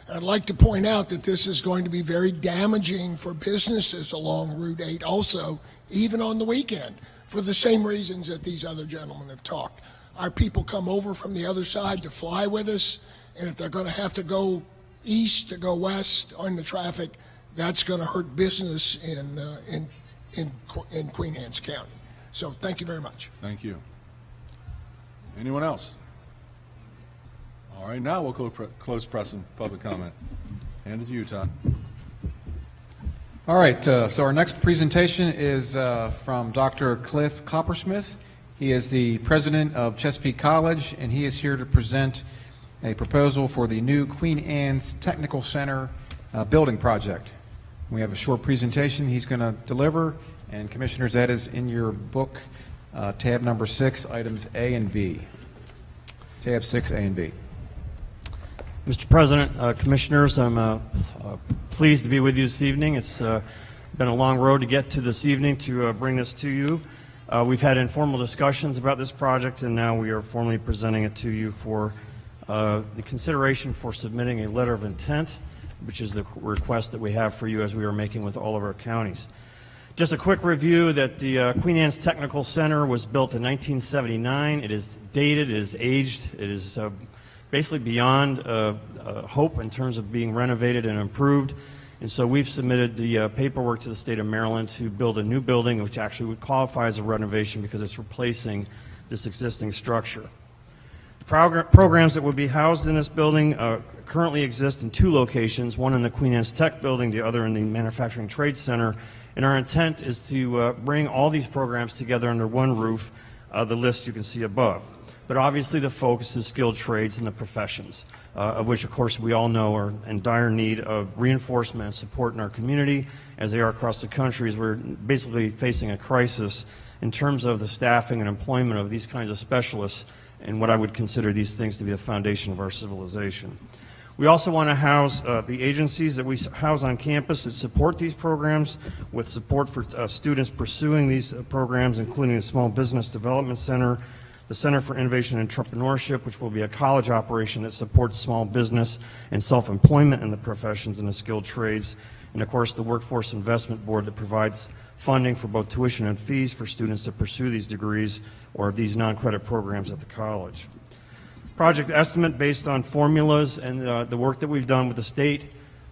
And I'd like to point out that this is going to be very damaging for businesses along Route 8 also, even on the weekend, for the same reasons that these other gentlemen have talked. Our people come over from the other side to fly with us, and if they're going to have to go east to go west on the traffic, that's going to hurt business in Queen Anne's County. So thank you very much. Thank you. Anyone else? All right, now we'll close press and public comment. Hand it to you, Todd. All right, so our next presentation is from Dr. Cliff Coppersmith. He is the president of Chesapeake College, and he is here to present a proposal for the new Queen Anne's Technical Center building project. We have a short presentation he's going to deliver, and Commissioners, that is in your book, tab number 6, items A and B. Tab 6, A and B. Mr. President, Commissioners, I'm pleased to be with you this evening. It's been a long road to get to this evening to bring this to you. We've had informal discussions about this project, and now we are formally presenting it to you for the consideration for submitting a letter of intent, which is the request that we have for you as we are making with all of our counties. Just a quick review that the Queen Anne's Technical Center was built in 1979. It is dated, it is aged, it is basically beyond hope in terms of being renovated and improved. And so we've submitted the paperwork to the state of Maryland to build a new building, which actually would qualify as a renovation because it's replacing this existing structure. The programs that would be housed in this building currently exist in 2 locations, one in the Queen Anne's Tech Building, the other in the Manufacturing Trade Center. And our intent is to bring all these programs together under one roof, the list you can see above. But obviously the focus is skilled trades and the professions, of which, of course, we all know are in dire need of reinforcement and support in our community, as they are across the country, as we're basically facing a crisis in terms of the staffing and employment of these kinds of specialists, and what I would consider these things to be the foundation of our civilization. We also want to house the agencies that we house on campus that support these programs, with support for students pursuing these programs, including the Small Business Development Center, the Center for Innovation and Entrepreneurship, which will be a college operation that supports small business and self-employment in the professions and the skilled trades, and of course the Workforce Investment Board that provides funding for both tuition and fees for students to pursue these degrees or these non-credit programs at the college. Project estimate based on formulas and the work that we've done with the state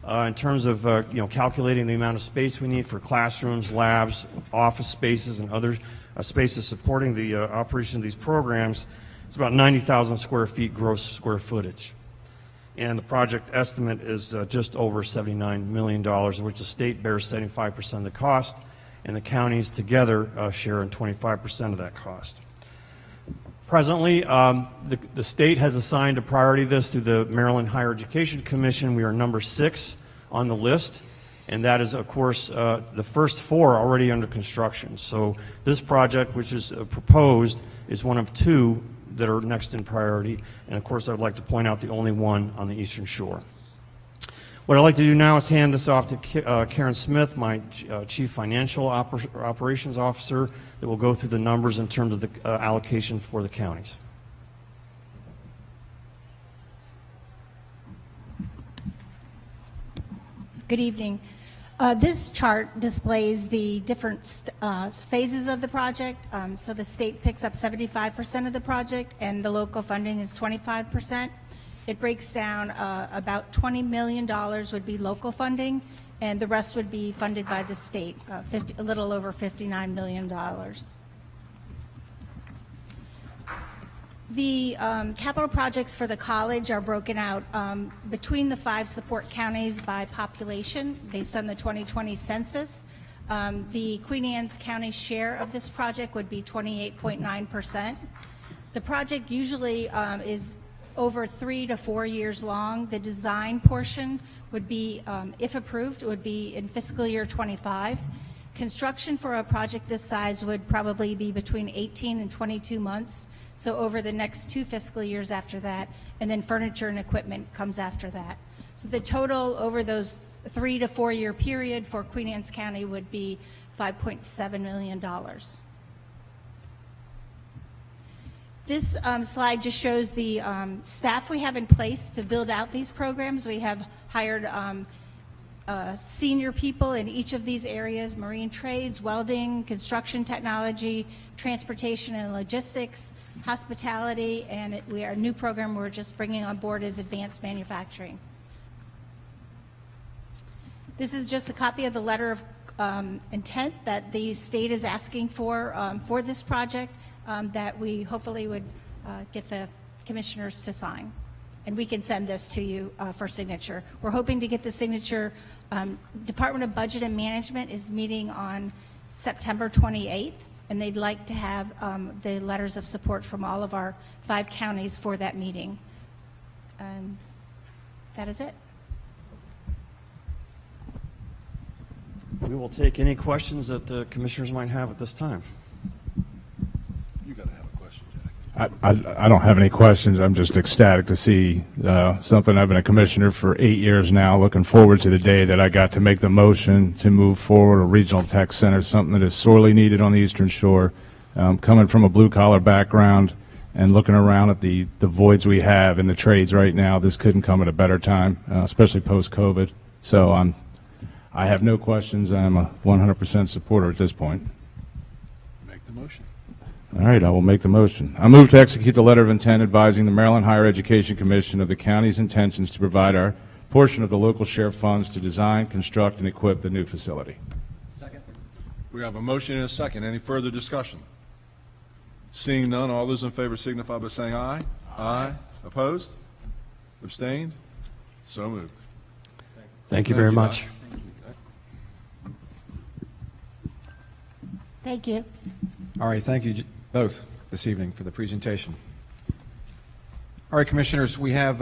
in terms of calculating the amount of space we need for classrooms, labs, office spaces, and other spaces supporting the operation of these programs. It's about 90,000 square feet gross square footage. And the project estimate is just over $79 million, of which the state bears 75% of the cost, and the counties together share in 25% of that cost. Presently, the state has assigned a priority list to the Maryland Higher Education Commission. We are number 6 on the list, and that is, of course, the first 4 are already under construction. So this project, which is proposed, is one of 2 that are next in priority, and of course I would like to point out the only one on the Eastern Shore. What I'd like to do now is hand this off to Karen Smith, my Chief Financial Operations Officer, that will go through the numbers in terms of the allocation for the counties. Good evening. This chart displays the different phases of the project. So the state picks up 75% of the project and the local funding is 25%. It breaks down about $20 million would be local funding and the rest would be funded by the state, a little over $59 million. The capital projects for the college are broken out between the 5 support counties by population based on the 2020 census. The Queen Anne's County share of this project would be 28.9%. The project usually is over 3 to 4 years long. The design portion would be, if approved, it would be in fiscal year 25. Construction for a project this size would probably be between 18 and 22 months, so over the next 2 fiscal years after that, and then furniture and equipment comes after that. So the total over those 3 to 4 year period for Queen Anne's County would be $5.7 million. This slide just shows the staff we have in place to build out these programs. We have hired senior people in each of these areas: marine trades, welding, construction technology, transportation and logistics, hospitality, and our new program we're just bringing on board is advanced manufacturing. This is just a copy of the letter of intent that the state is asking for this project that we hopefully would get the commissioners to sign. And we can send this to you for signature. We're hoping to get the signature. Department of Budget and Management is meeting on September 28th, and they'd like to have the letters of support from all of our 5 counties for that meeting. That is it. We will take any questions that the commissioners might have at this time. You got to have a question, Jack. I don't have any questions. I'm just ecstatic to see something. I've been a commissioner for 8 years now, looking forward to the day that I got to make the motion to move forward a regional tech center, something that is sorely needed on the Eastern Shore. Coming from a blue-collar background and looking around at the voids we have in the trades right now, this couldn't come at a better time, especially post-COVID. So I have no questions. I'm a 100% supporter at this point. Make the motion. All right, I will make the motion. I move to execute the letter of intent advising the Maryland Higher Education Commission of the county's intentions to provide our portion of the local share funds to design, construct, and equip the new facility. Second. We have a motion and a second. Any further discussion? Seeing none, all those in favor signify by saying aye. Aye. Opposed? Abstained? So moved. Thank you very much. Thank you. All right, thank you both this evening for the presentation. All right, Commissioners, we have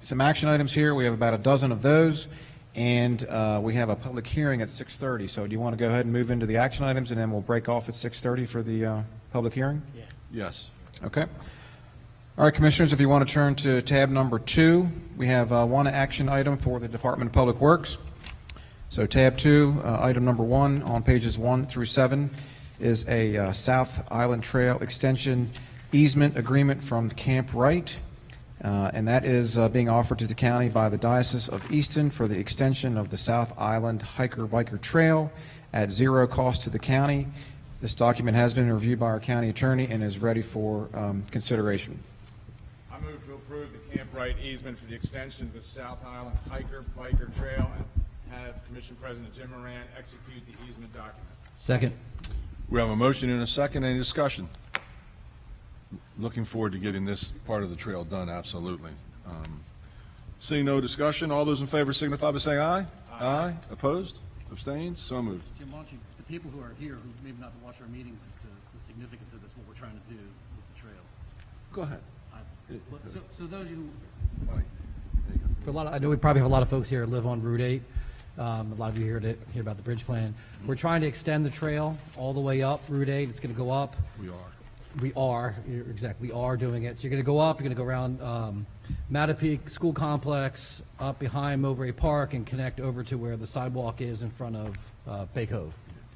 some action items here. We have about a dozen of those, and we have a public hearing at 6:30. So do you want to go ahead and move into the action items, and then we'll break off at 6:30 for the public hearing? Yeah. Yes. Okay. All right, Commissioners, if you want to turn to tab number 2, we have one action item for the Department of Public Works. So tab 2, item number 1 on pages 1 through 7 is a South Island Trail Extension easement agreement from Camp Wright, and that is being offered to the county by the Diocese of Easton for the extension of the South Island Hiker-Biker Trail at zero cost to the county. This document has been reviewed by our county attorney and is ready for consideration. I move to approve the Camp Wright easement for the extension of the South Island Hiker-Biker Trail and have Commission President Jim Moran execute the easement document. Second. We have a motion and a second. Any discussion? Looking forward to getting this part of the trail done, absolutely. Seeing no discussion, all those in favor signify by saying aye. Aye. Opposed? Abstained? So moved. Jim, why don't you, the people who are here who maybe not watch our meetings as to the significance of this, what we're trying to do with the trail. Go ahead. So those of you who, I know we probably have a lot of folks here who live on Route 8. A lot of you here to hear about the bridge plan. We're trying to extend the trail all the way up Route 8. It's going to go up. We are doing it. So you're going to go up, you're going to go around Mattapique School Complex, up behind Mowbray Park, and connect over to where the sidewalk is in front of Bay Cove,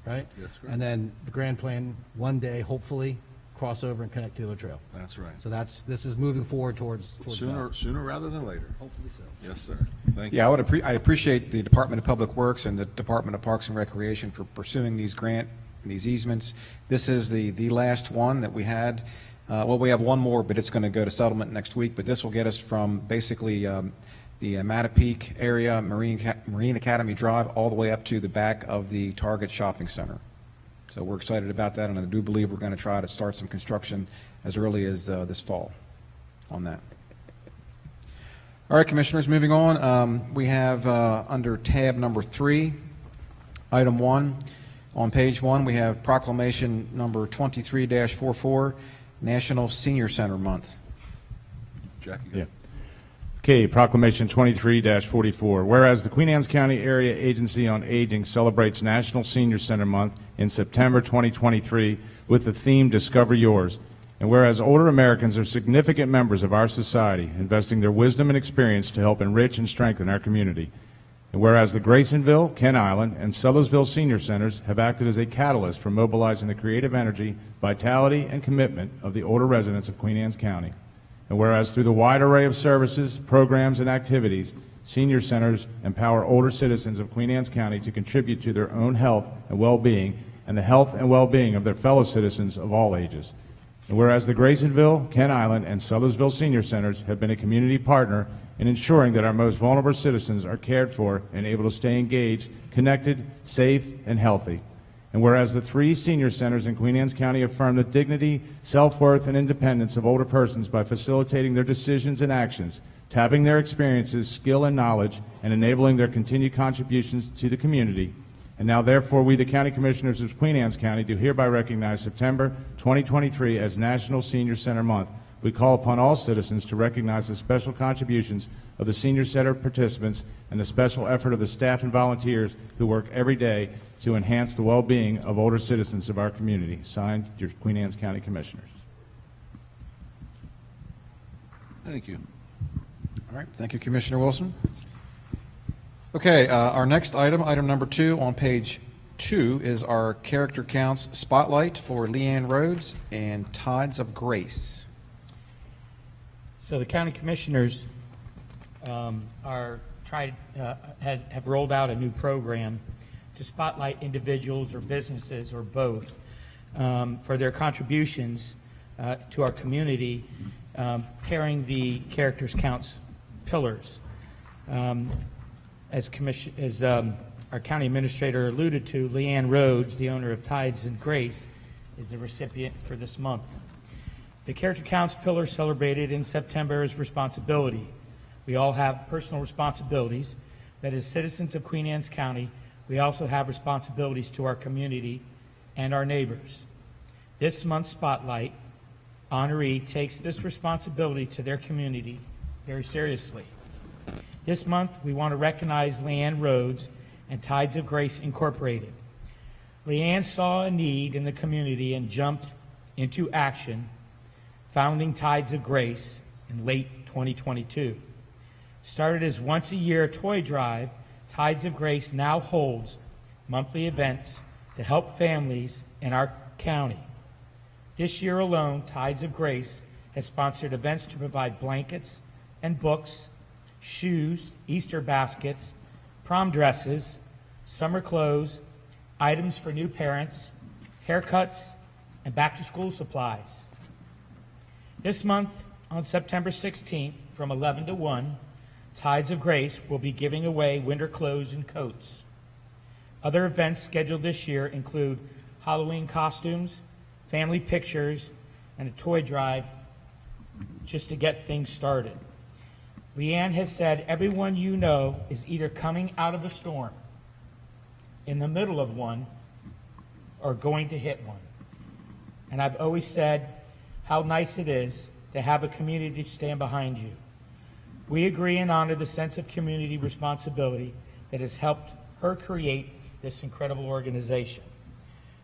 right? Yes, correct. And then the grand plan, one day, hopefully, cross over and connect to the trail. That's right. So this is moving forward towards Sooner rather than later. Hopefully so. Yes, sir. Thank you. Yeah, I appreciate the Department of Public Works and the Department of Parks and Recreation for pursuing these these easements. This is the last one that we had. Well, we have one more, but it's going to go to settlement next week. But this will get us from basically the Mattapique area, Marine Academy Drive, all the way up to the back of the Target Shopping Center. So we're excited about that, and I do believe we're going to try to start some construction as early as this fall on that. All right, Commissioners, moving on. We have under tab number 3, item 1. On page 1, we have proclamation number 23-44, National Senior Center Month. Jackie, Yeah. Okay, proclamation 23-44. Whereas the Queen Anne's County Area Agency on Aging celebrates National Senior Center Month in September 2023 with the theme Discover Yours. And whereas older Americans are significant members of our society, investing their wisdom and experience to help enrich and strengthen our community. And whereas the Graysonville, Kent Island, and Sellersville Senior Centers have acted as a catalyst for mobilizing the creative energy, vitality, and commitment of the older residents of Queen Anne's County. And whereas through the wide array of services, programs, and activities, senior centers empower older citizens of Queen Anne's County to contribute to their own health and well-being and the health and well-being of their fellow citizens of all ages. And whereas the Graysonville, Kent Island, and Sellersville Senior Centers have been a community partner in ensuring that our most vulnerable citizens are cared for and able to stay engaged, connected, safe, and healthy. And whereas the 3 senior centers in Queen Anne's County affirm the dignity, self-worth, and independence of older persons by facilitating their decisions and actions, tapping their experiences, skill, and knowledge, and enabling their continued contributions to the community. And now, therefore, we, the County Commissioners of Queen Anne's County, do hereby recognize September 2023 as National Senior Center Month. We call upon all citizens to recognize the special contributions of the Senior Center participants and the special effort of the staff and volunteers who work every day to enhance the well-being of older citizens of our community. Signed, your Queen Anne's County Commissioners. Thank you. All right, thank you, Commissioner Wilson. Okay, our next item, item number 2 on page 2, is our character counts spotlight for Leanne Rhodes and Tides of Grace. So the county commissioners have rolled out a new program to spotlight individuals or businesses or both for their contributions to our community, pairing the characters counts pillars. As our county administrator alluded to, Leanne Rhodes, the owner of Tides and Grace, is the recipient for this month. The character counts pillar celebrated in September is responsibility. We all have personal responsibilities, that as citizens of Queen Anne's County, we also have responsibilities to our community and our neighbors. This month's spotlight honoree takes this responsibility to their community very seriously. This month, we want to recognize Leanne Rhodes and Tides of Grace Incorporated. Leanne saw a need in the community and jumped into action, founding Tides of Grace in late 2022. Started as once-a-year toy drive, Tides of Grace now holds monthly events to help families in our county. This year alone, Tides of Grace has sponsored events to provide blankets and books, shoes, Easter baskets, prom dresses, summer clothes, items for new parents, haircuts, and back-to-school supplies. This month, on September 16th, from 11 to 1, Tides of Grace will be giving away winter clothes and coats. Other events scheduled this year include Halloween costumes, family pictures, and a toy drive just to get things started. Leanne has said everyone you know is either coming out of a storm, in the middle of one, or going to hit one. And I've always said how nice it is to have a community to stand behind you. We agree and honor the sense of community responsibility that has helped her create this incredible organization.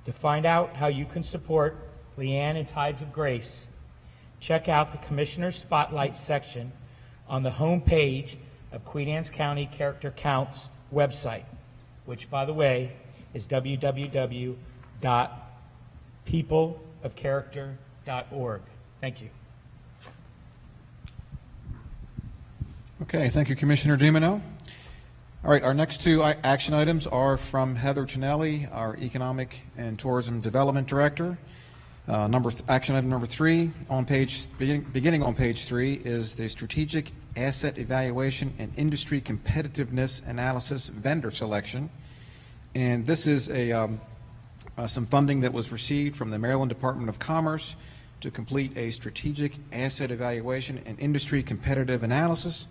To find out how you can support Leanne and Tides of Grace, check out the Commissioner's Spotlight section on the home page of Queen Anne's County Character Counts website, which, by the way, is www.peopleofcharacter.org. Thank you. Okay, thank you, Commissioner Dumino. All right, our next two action items are from Heather Tonelli, our Economic and Tourism Development Director. Action item number 3, beginning on page 3, is the Strategic Asset Evaluation and Industry Competitiveness Analysis Vendor Selection. And this is some funding that was received from the Maryland Department of Commerce to complete a Strategic Asset Evaluation and Industry Competitive Analysis.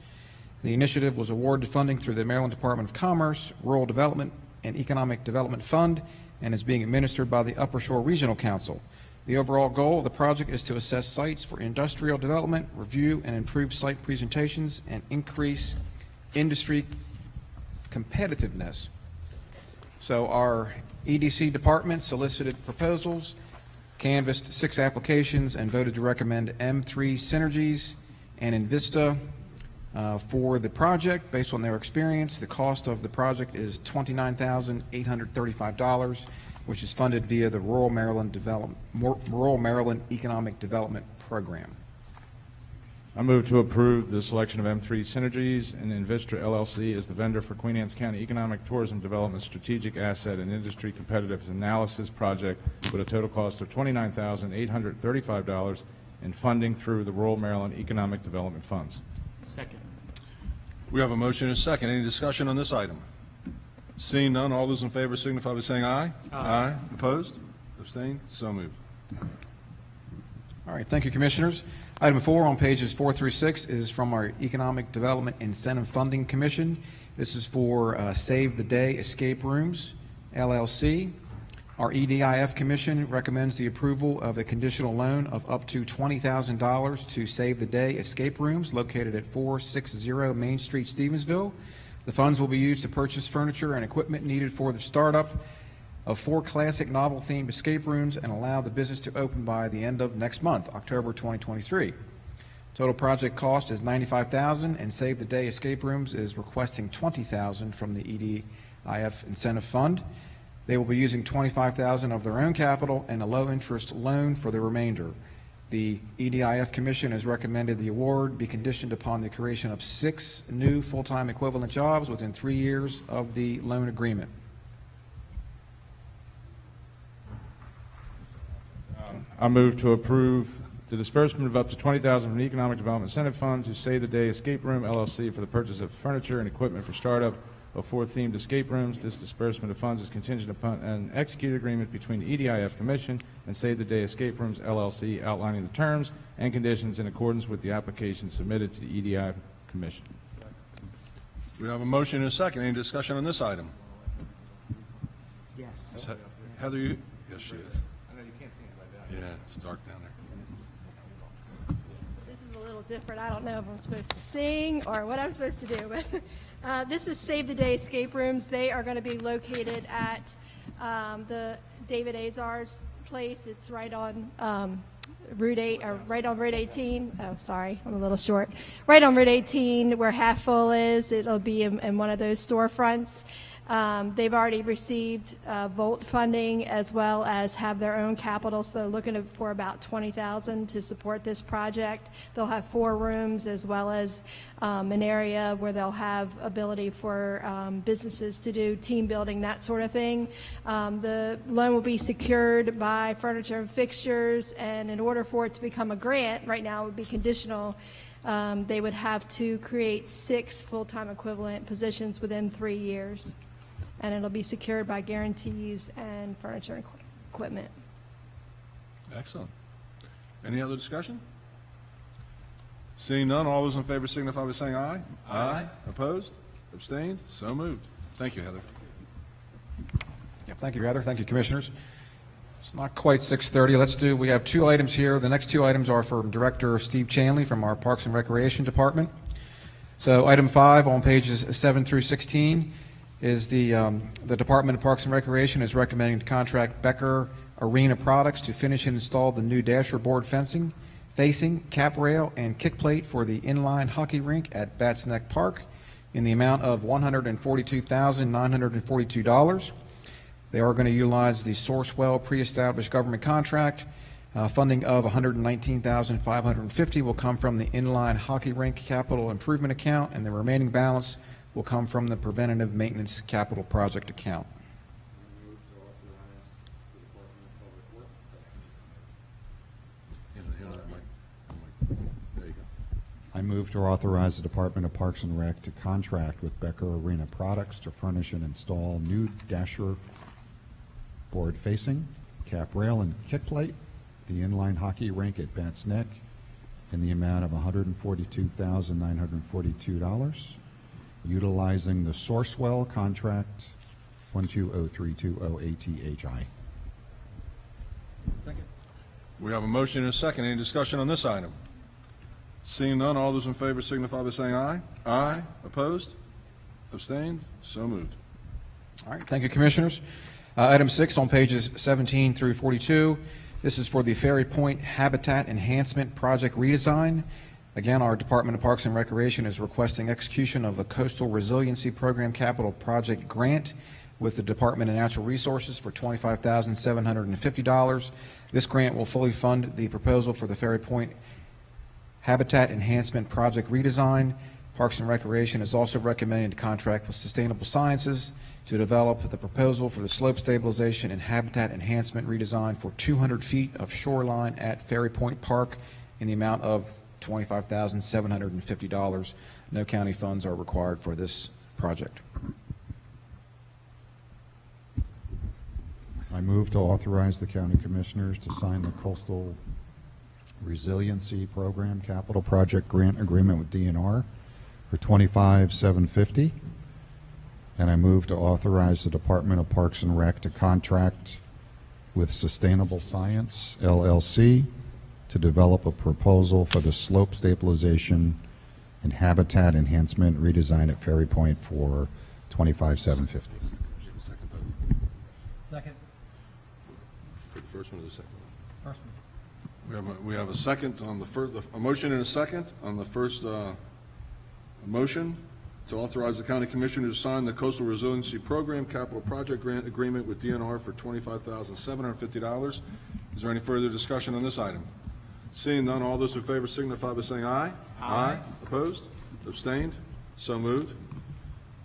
The initiative was awarded funding through the Maryland Department of Commerce, Rural Development, and Economic Development Fund, and is being administered by the Upper Shore Regional Council. The overall goal of the project is to assess sites for industrial development, review and improve site presentations, and increase industry competitiveness. So our EDC department solicited proposals, canvassed 6 applications, and voted to recommend M3 Synergies and Invista for the project. Based on their experience, the cost of the project is $29,835, which is funded via the Rural Maryland Economic Development Program. I move to approve the selection of M3 Synergies and Invista LLC as the vendor for Queen Anne's County Economic Tourism Development Strategic Asset and Industry Competitive Analysis Project with a total cost of $29,835 and funding through the Rural Maryland Economic Development Funds. Second. We have a motion and a second. Any discussion on this item? Seeing none, all those in favor signify by saying aye. Aye. Opposed? Abstained? So moved. All right, thank you, Commissioners. Item 4 on pages 4 through 6 is from our Economic Development Incentive Funding Commission. This is for Save the Day Escape Rooms, LLC. Our EDIF Commission recommends the approval of a conditional loan of up to $20,000 to Save the Day Escape Rooms located at 460 Main Street, Stevensville. The funds will be used to purchase furniture and equipment needed for the startup of 4 classic novel-themed escape rooms and allow the business to open by the end of next month, October 2023. Total project cost is $95,000, and Save the Day Escape Rooms is requesting $20,000 from the EDIF Incentive Fund. They will be using $25,000 of their own capital and a low-interest loan for the remainder. The EDIF Commission has recommended the award be conditioned upon the creation of 6 new full-time equivalent jobs within 3 years of the loan agreement. I move to approve the disbursement of up to $20,000 from the Economic Development Incentive Fund to Save the Day Escape Room LLC for the purchase of furniture and equipment for startup of 4 themed escape rooms. This disbursement of funds is contingent upon an executed agreement between the EDIF Commission and Save the Day Escape Rooms LLC outlining the terms and conditions in accordance with the application submitted to the EDIF Commission. We have a motion and a second. Any discussion on this item? Yes. Heather, you? Yes, she is. I know you can't see it right now. Yeah, it's dark down there. This is a little different. I don't know if I'm supposed to sing or what I'm supposed to do, but this is Save the Day Escape Rooms. They are going to be located at the David Azar's place. It's right on Route 8, or right on Route 18. Oh, sorry, I'm a little short. Right on Route 18, where Half Full is. It'll be in one of those storefronts. They've already received Volt funding as well as have their own capital, so they're looking for about $20,000 to support this project. They'll have 4 rooms as well as an area where they'll have ability for businesses to do team building, that sort of thing. The loan will be secured by furniture and fixtures, and in order for it to become a grant, right now it would be conditional. They would have to create 6 full-time equivalent positions within 3 years. And it'll be secured by guarantees and furniture and equipment. Excellent. Any other discussion? Seeing none, all those in favor signify by saying aye. Aye. Opposed? Abstained? So moved. Thank you, Heather. Thank you, Heather. Thank you, Commissioners. It's not quite 6:30. We have 2 items here. The next 2 items are from Director Steve Chanley from our Parks and Recreation Department. So item 5 on pages 7 through 16 is the Department of Parks and Recreation is recommending to contract Becker Arena Products to finish and install the new dasher board fencing, facing, cap rail, and kick plate for the inline hockey rink at Bats Neck Park in the amount of $142,942. They are going to utilize the Sourcewell pre-established government contract. Funding of $119,550 will come from the inline hockey rink capital improvement account, and the remaining balance will come from the preventative maintenance capital project account. I move to authorize the Department of Parks and Rec to contract with Becker Arena Products to furnish and install new dasher board facing, cap rail, and kick plate, the inline hockey rink at Bats Neck in the amount of $142,942, utilizing the Sourcewell contract 1203208THI. Second. We have a motion and a second. Any discussion on this item? Seeing none, all those in favor signify by saying aye. Aye. Opposed? Abstained? So moved. All right. Thank you, Commissioners. Item 6 on pages 17 through 42. This is for the Ferry Point Habitat Enhancement Project redesign. Again, our Department of Parks and Recreation is requesting execution of the Coastal Resiliency Program Capital Project Grant with the Department of Natural Resources for $25,750. This grant will fully fund the proposal for the Ferry Point Habitat Enhancement Project redesign. Parks and Recreation is also recommending to contract with Sustainable Sciences to develop the proposal for the slope stabilization and habitat enhancement redesign for 200 feet of shoreline at Ferry Point Park in the amount of $25,750. No county funds are required for this project. I move to authorize the County Commissioners to sign the Coastal Resiliency Program Capital Project Grant Agreement with DNR for $25,750. And I move to authorize the Department of Parks and Rec to contract with Sustainable Science, LLC, to develop a proposal for the slope stabilization and habitat enhancement redesign at Ferry Point for $25,750. Second. For the first one or the second one? First one. We have a second on the first, a motion and a second on the first motion to authorize the County Commissioner to sign the Coastal Resiliency Program Capital Project Grant Agreement with DNR for $25,750. Is there any further discussion on this item? Seeing none, all those in favor signify by saying aye. Aye. Opposed? Abstained? So moved.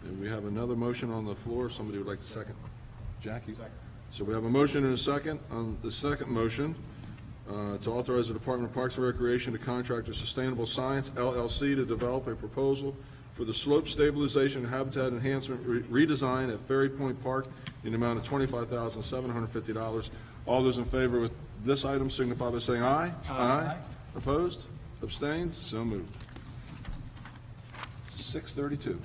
And we have another motion on the floor. If somebody would like to second. Jackie? Second. So we have a motion and a second on the second motion to authorize the Department of Parks and Recreation to contract with Sustainable Science, LLC, to develop a proposal for the slope stabilization and habitat enhancement redesign at Ferry Point Park in the amount of $25,750. All those in favor with this item signify by saying aye. Aye. Opposed? Abstained? So moved. 6:32.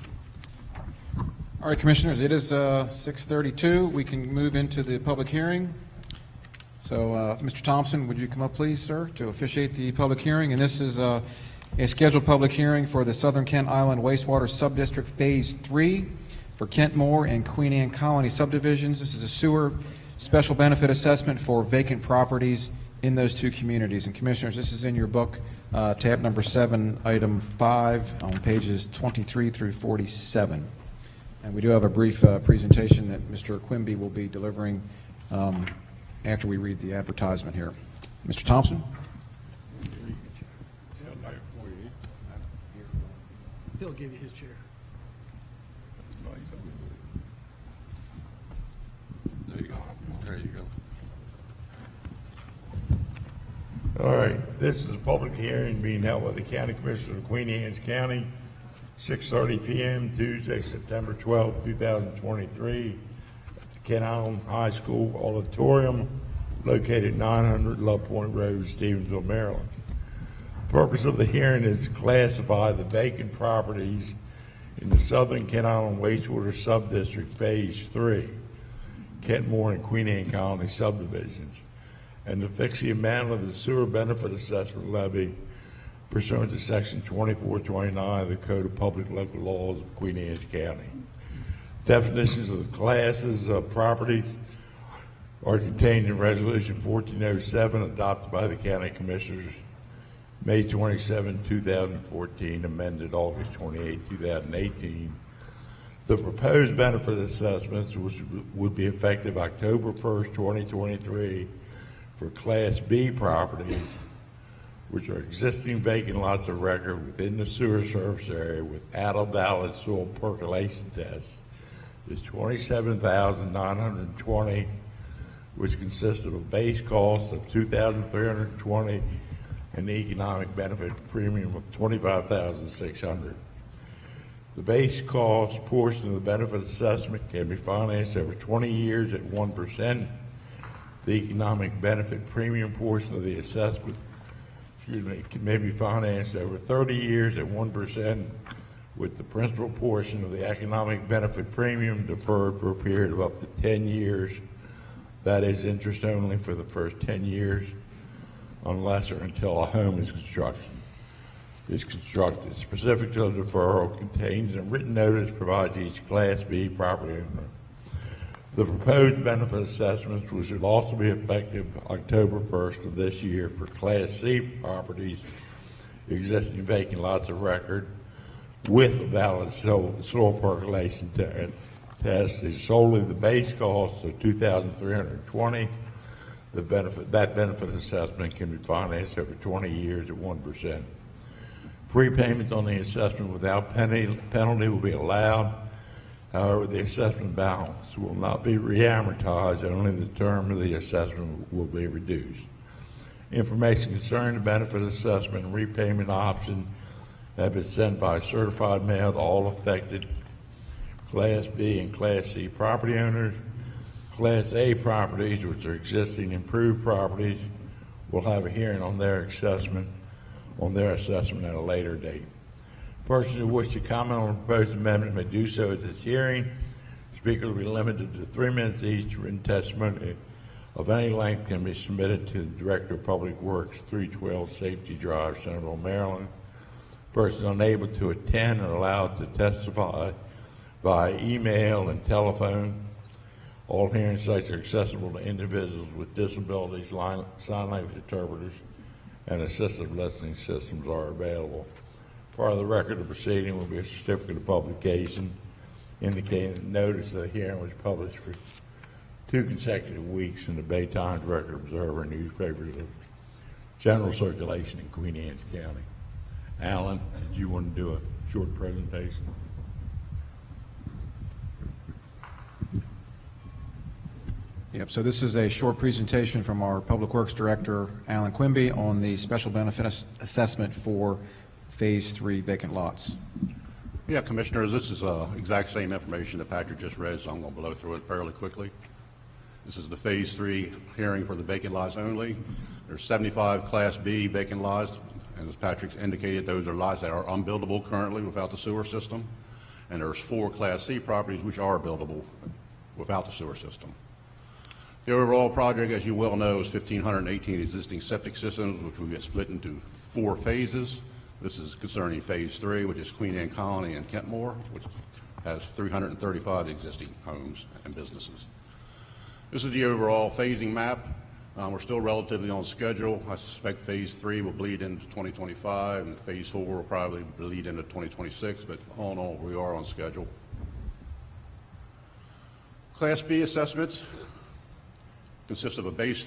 All right, Commissioners, it is 6:32. We can move into the public hearing. So, Mr. Thompson, would you come up, please, sir, to officiate the public hearing? And this is a scheduled public hearing for the Southern Kent Island Wastewater Subdistrict Phase 3 for Kentmore and Queen Anne Colony subdivisions. This is a sewer special benefit assessment for vacant properties in those two communities. And Commissioners, this is in your book, tab number 7, item 5, on pages 23 through 47. And we do have a brief presentation that Mr. Quimby will be delivering after we read the advertisement here. Mr. Thompson? Phil gave you his chair. There you go. There you go. All right, this is a public hearing being held by the County Commissioners of Queen Anne's County, 6:30 p.m. Tuesday, September 12, 2023, at the Kent Island High School Auditorium, located 900 Love Point Road, Stevensville, Maryland. The purpose of the hearing is to classify the vacant properties in the Southern Kent Island Wastewater Subdistrict Phase 3, Kentmore and Queen Anne Colony subdivisions, and to fix the amount of the sewer benefit assessment levy pursuant to Section 2429 of the Code of Public Local Laws of Queen Anne County. Definitions of the classes of properties are contained in Resolution 1407 adopted by the County Commissioners May 27, 2014, amended August 28, 2018. The proposed benefit assessments would be effective October 1st, 2023 for Class B properties, which are existing vacant lots of record within the sewer service area without a valid soil percolation test, is $27,920, which consists of a base cost of $2,320 and the economic benefit premium of $25,600. The base cost portion of the benefit assessment can be financed over 20 years at 1%. The economic benefit premium portion of the assessment, may be financed over 30 years at 1%, with the principal portion of the economic benefit premium deferred for a period of up to 10 years. That is interest only for the first 10 years, unless or until a home is constructed. Specific to the deferral, contains a written notice provides each Class B property owner. The proposed benefit assessments, which should also be effective October 1st of this year for Class C properties, existing vacant lots of record with a valid soil percolation test, is solely the base cost of $2,320. That benefit assessment can be financed over 20 years at 1%. Prepayment on the assessment without penalty will be allowed. However, the assessment balance will not be reamortized, only the term of the assessment will be reduced. Information concerning the benefit assessment and repayment option have been sent by certified mail to all affected Class B and Class C property owners. Class A properties, which are existing improved properties, will have a hearing on their assessment at a later date. Persons who wish to comment on the proposed amendment may do so at this hearing. Speakers will be limited to 3 minutes each. Written testimony of any length can be submitted to the Director of Public Works, 312 Safety Drive, Centerville, Maryland. Persons unable to attend are allowed to testify by email and telephone. All hearing sites are accessible to individuals with disabilities. Sign language interpreters and assistive listening systems are available. Part of the record of proceeding will be a certificate of publication indicating that notice of the hearing was published for 2 consecutive weeks in the Bay Times, Record Observer, newspapers of general circulation in Queen Anne County. Alan, did you want to do a short presentation? Yep, so this is a short presentation from our Public Works Director, Alan Quimby, on the special benefit assessment for Phase 3 vacant lots. Yeah, Commissioners, this is exact same information that Patrick just read, so I'm going to blow through it fairly quickly. This is the Phase 3 hearing for the vacant lots only. There's 75 Class B vacant lots, and as Patrick indicated, those are lots that are unbuildable currently without the sewer system. And there's 4 Class C properties which are buildable without the sewer system. The overall project, as you well know, is 1,518 existing septic systems, which will get split into 4 phases. This is concerning Phase 3, which is Queen Anne Colony and Kentmore, which has 335 existing homes and businesses. This is the overall phasing map. We're still relatively on schedule. I suspect Phase 3 will bleed into 2025, and Phase 4 will probably bleed into 2026, but all in all, we are on schedule. Class B assessments consist of a base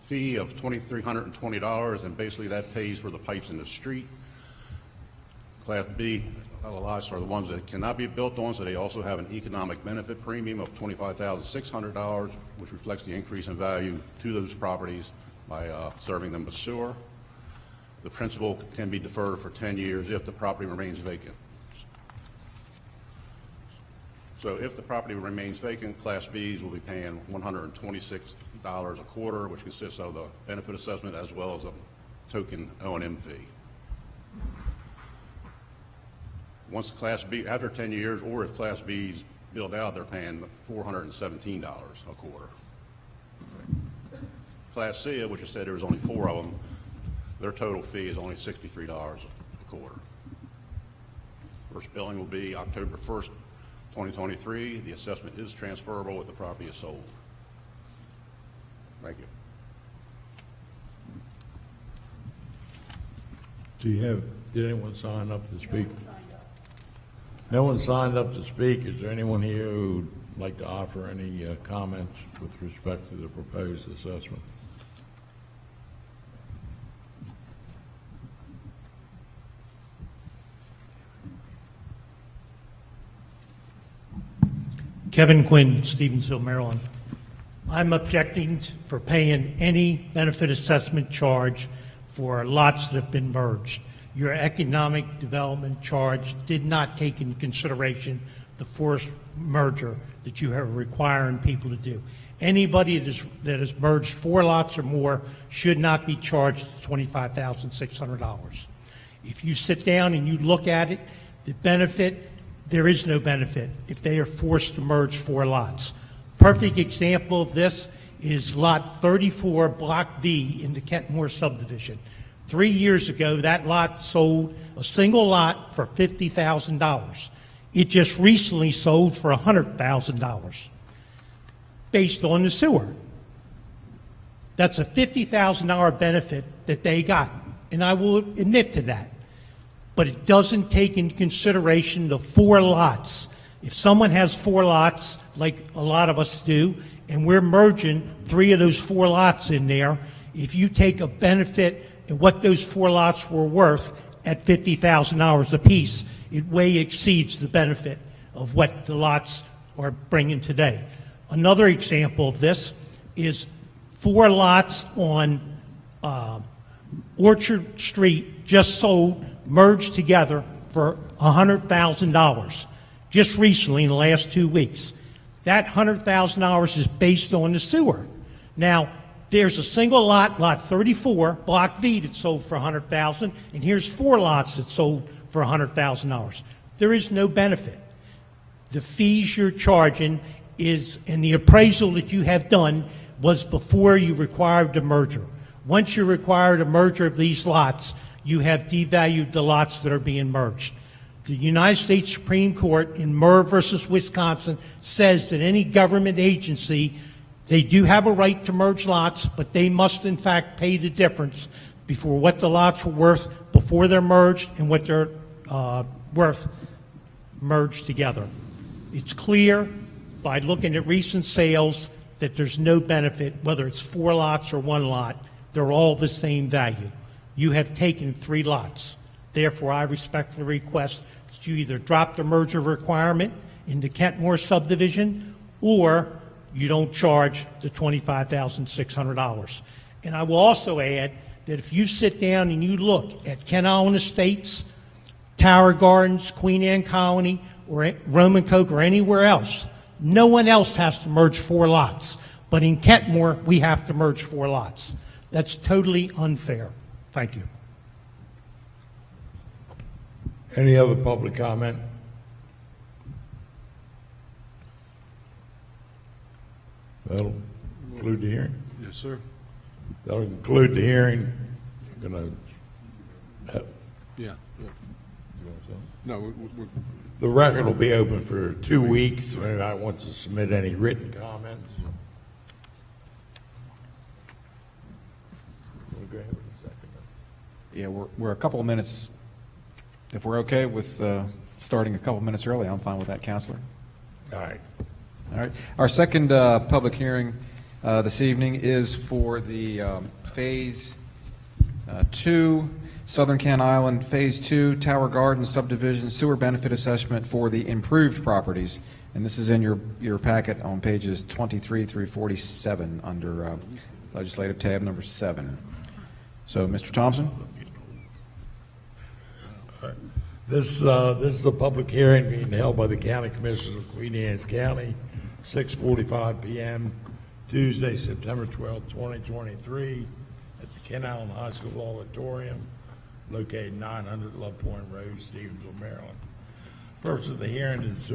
fee of $2,320, and basically that pays for the pipes in the street. Class B lots are the ones that cannot be built on, so they also have an economic benefit premium of $25,600, which reflects the increase in value to those properties by serving them with sewer. The principal can be deferred for 10 years if the property remains vacant. So if the property remains vacant, Class Bs will be paying $126 a quarter, which consists of the benefit assessment as well as a token O&M fee. Once Class B, after 10 years, or if Class Bs build out, they're paying $417 a quarter. Class C, which I said there was only 4 of them, their total fee is only $63 a quarter. First billing will be October 1st, 2023. The assessment is transferable if the property is sold. Thank you. Did anyone sign up to speak? No one signed up to speak. Is there anyone here who would like to offer any comments with respect to the proposed assessment? Kevin Quinn, Stevensville, Maryland. I'm objecting for paying any benefit assessment charge for lots that have been merged. Your economic development charge did not take into consideration the forced merger that you are requiring people to do. Anybody that has merged 4 lots or more should not be charged $25,600. If you sit down and you look at it, the benefit, there is no benefit if they are forced to merge 4 lots. Perfect example of this is Lot 34, Block V in the Kentmore subdivision. 3 years ago, that lot sold, a single lot, for $50,000. It just recently sold for $100,000 based on the sewer. That's a $50,000 benefit that they got, and I will admit to that. But it doesn't take into consideration the 4 lots. If someone has 4 lots, like a lot of us do, and we're merging 3 of those 4 lots in there, if you take a benefit and what those 4 lots were worth at $50,000 apiece, it way exceeds the benefit of what the lots are bringing today. Another example of this is 4 lots on Orchard Street just sold, merged together for $100,000 just recently in the last 2 weeks. That $100,000 is based on the sewer. Now, there's a single lot, Lot 34, Block V, that sold for $100,000, and here's 4 lots that sold for $100,000. There is no benefit. The fees you're charging is, and the appraisal that you have done was before you required the merger. Once you required a merger of these lots, you have devalued the lots that are being merged. The United States Supreme Court in Murr versus Wisconsin says that any government agency, they do have a right to merge lots, but they must in fact pay the difference before what the lots were worth before they're merged and what they're worth merged together. It's clear by looking at recent sales that there's no benefit, whether it's 4 lots or 1 lot, they're all the same value. You have taken 3 lots. Therefore, I respectfully request that you either drop the merger requirement in the Kentmore subdivision or you don't charge the $25,600. And I will also add that if you sit down and you look at Kent Island Estates, Tower Gardens, Queen Anne Colony, or Roman Coke, or anywhere else, no one else has to merge 4 lots. But in Kentmore, we have to merge 4 lots. That's totally unfair. Thank you. Any other public comment? That'll conclude the hearing. Yes, sir. That'll conclude the hearing. I'm gonna have, Yeah. No, the record will be open for 2 weeks. If anybody wants to submit any written comments. We'll go ahead with the second. Yeah, we're a couple of minutes. If we're okay with starting a couple minutes early, I'm fine with that, Counselor. All right. All right. Our second public hearing this evening is for the Phase 2, Southern Kent Island, Phase 2, Tower Garden Subdivision Sewer Benefit Assessment for the improved properties. And this is in your packet on pages 23 through 47 under Legislative tab number 7. So, Mr. Thompson? This is a public hearing being held by the County Commissioners of Queen Anne's County, 6:45 p.m., Tuesday, September 12, 2023, at the Kent Island High School Auditorium, located 900 Love Point Road, Stevensville, Maryland. The purpose of the hearing is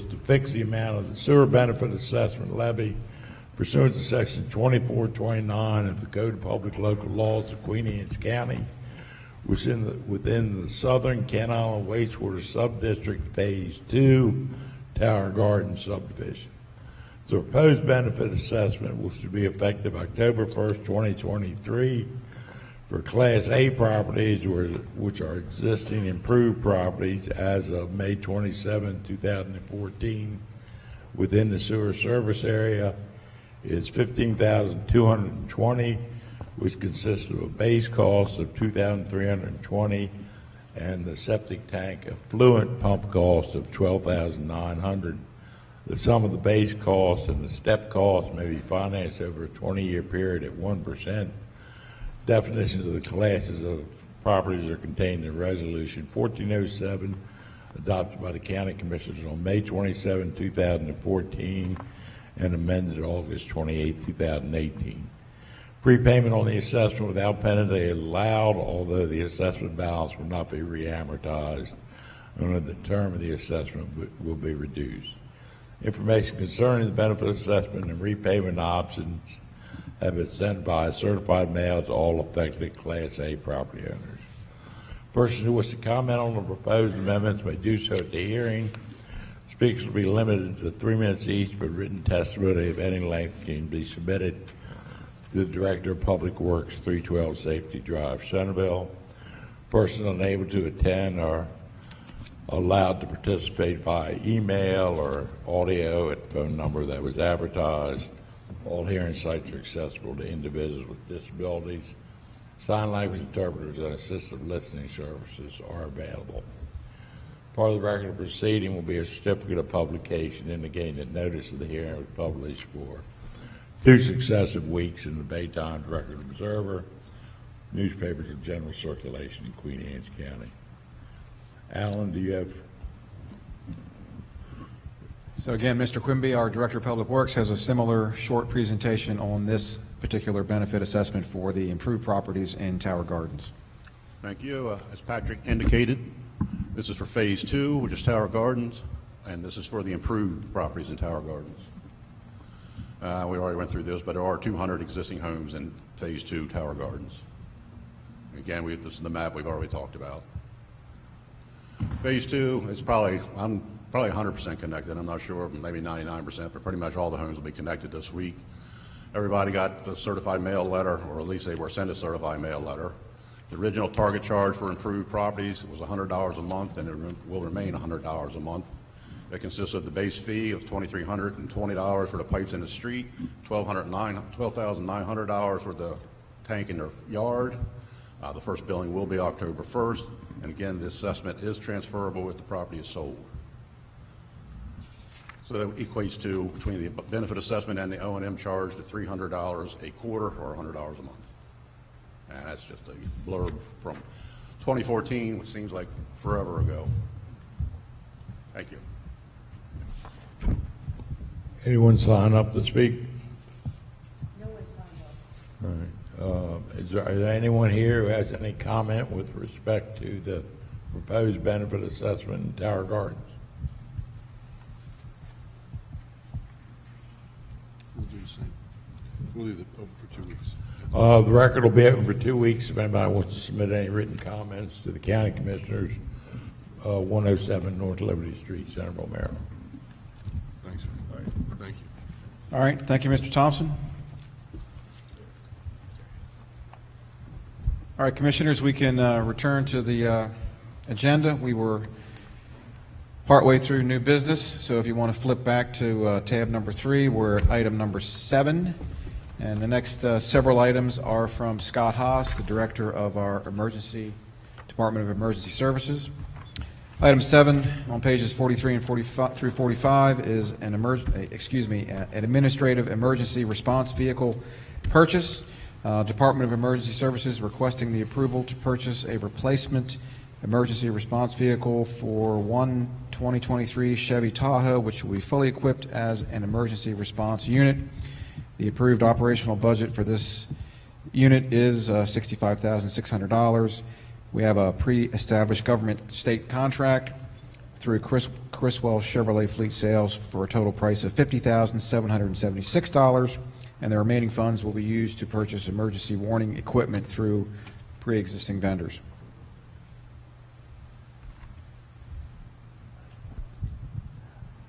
to fix the amount of the sewer benefit assessment levy pursuant to Section 2429 of the Code of Public Local Laws of Queen Anne's County, within the Southern Kent Island Wastewater Subdistrict Phase 2, Tower Garden Subdivision. The proposed benefit assessment was to be effective October 1st, 2023 for Class A properties, which are existing improved properties as of May 27, 2014, within the sewer service area is $15,220, which consists of a base cost of $2,320 and the septic tank effluent pump cost of $12,900. The sum of the base cost and the step cost may be financed over a 20-year period at 1%. Definitions of the classes of properties are contained in Resolution 1407, adopted by the County Commissioners on May 27, 2014, and amended August 28, 2018. Prepayment on the assessment without penalty is allowed, although the assessment balance will not be reamortized, and the term of the assessment will be reduced. Information concerning the benefit assessment and repayment options have been sent by certified mail to all affected Class A property owners. Persons who wish to comment on the proposed amendments may do so at the hearing. Speakers will be limited to 3 minutes each, but written testimony of any length can be submitted to the Director of Public Works, 312 Safety Drive, Centerville. Persons unable to attend are allowed to participate via email or audio at the phone number that was advertised. All hearing sites are accessible to individuals with disabilities. Sign language interpreters and assistive listening services are available. Part of the record of proceeding will be a certificate of publication indicating that notice of the hearing was published for 2 successive weeks in the Bay Times Record Observer, newspapers of general circulation in Queen Anne's County. Alan, do you have? So again, Mr. Quimby, our Director of Public Works, has a similar short presentation on this particular benefit assessment for the improved properties in Tower Gardens. Thank you. As Patrick indicated, this is for Phase 2, which is Tower Gardens, and this is for the improved properties in Tower Gardens. We already went through this, but there are 200 existing homes in Phase 2 Tower Gardens. Again, this is the map we've already talked about. Phase 2 is I'm probably 100% connected. I'm not sure, maybe 99%, but pretty much all the homes will be connected this week. Everybody got the certified mail letter, or at least they were sent a certified mail letter. The original target charge for improved properties was $100 a month, and it will remain $100 a month. It consists of the base fee of $2,320 for the pipes in the street, $12,900 for the tank in their yard. The first billing will be October 1st, and again, this assessment is transferable if the property is sold. So that equates to, between the benefit assessment and the O&M charge, to $300 a quarter or $100 a month. And that's just a blurb from 2014, which seems like forever ago. Thank you. Anyone sign up to speak? No one signed up. All right. Is there anyone here who has any comment with respect to the proposed benefit assessment in Tower Gardens? We'll do the same. We'll leave it open for 2 weeks. The record will be open for 2 weeks if anybody wants to submit any written comments to the County Commissioners, 107 North Liberty Street, Centerville, Maryland. Thanks. All right. Thank you. All right, thank you, Mr. Thompson. All right, Commissioners, we can return to the agenda. We were Partway through new business, so if you want to flip back to tab number 3, we're at item number 7. And the next several items are from Scott Haas, the Director of our Department of Emergency Services. Item 7 on pages 43 and 45 through 45 is an administrative emergency response vehicle purchase. Department of Emergency Services requesting the approval to purchase a replacement emergency response vehicle for one 2023 Chevy Tahoe, which will be fully equipped as an emergency response unit. The approved operational budget for this unit is $65,600. We have a pre-established government state contract through Criswell Chevrolet Fleet Sales for a total price of $50,776, and the remaining funds will be used to purchase emergency warning equipment through pre-existing vendors.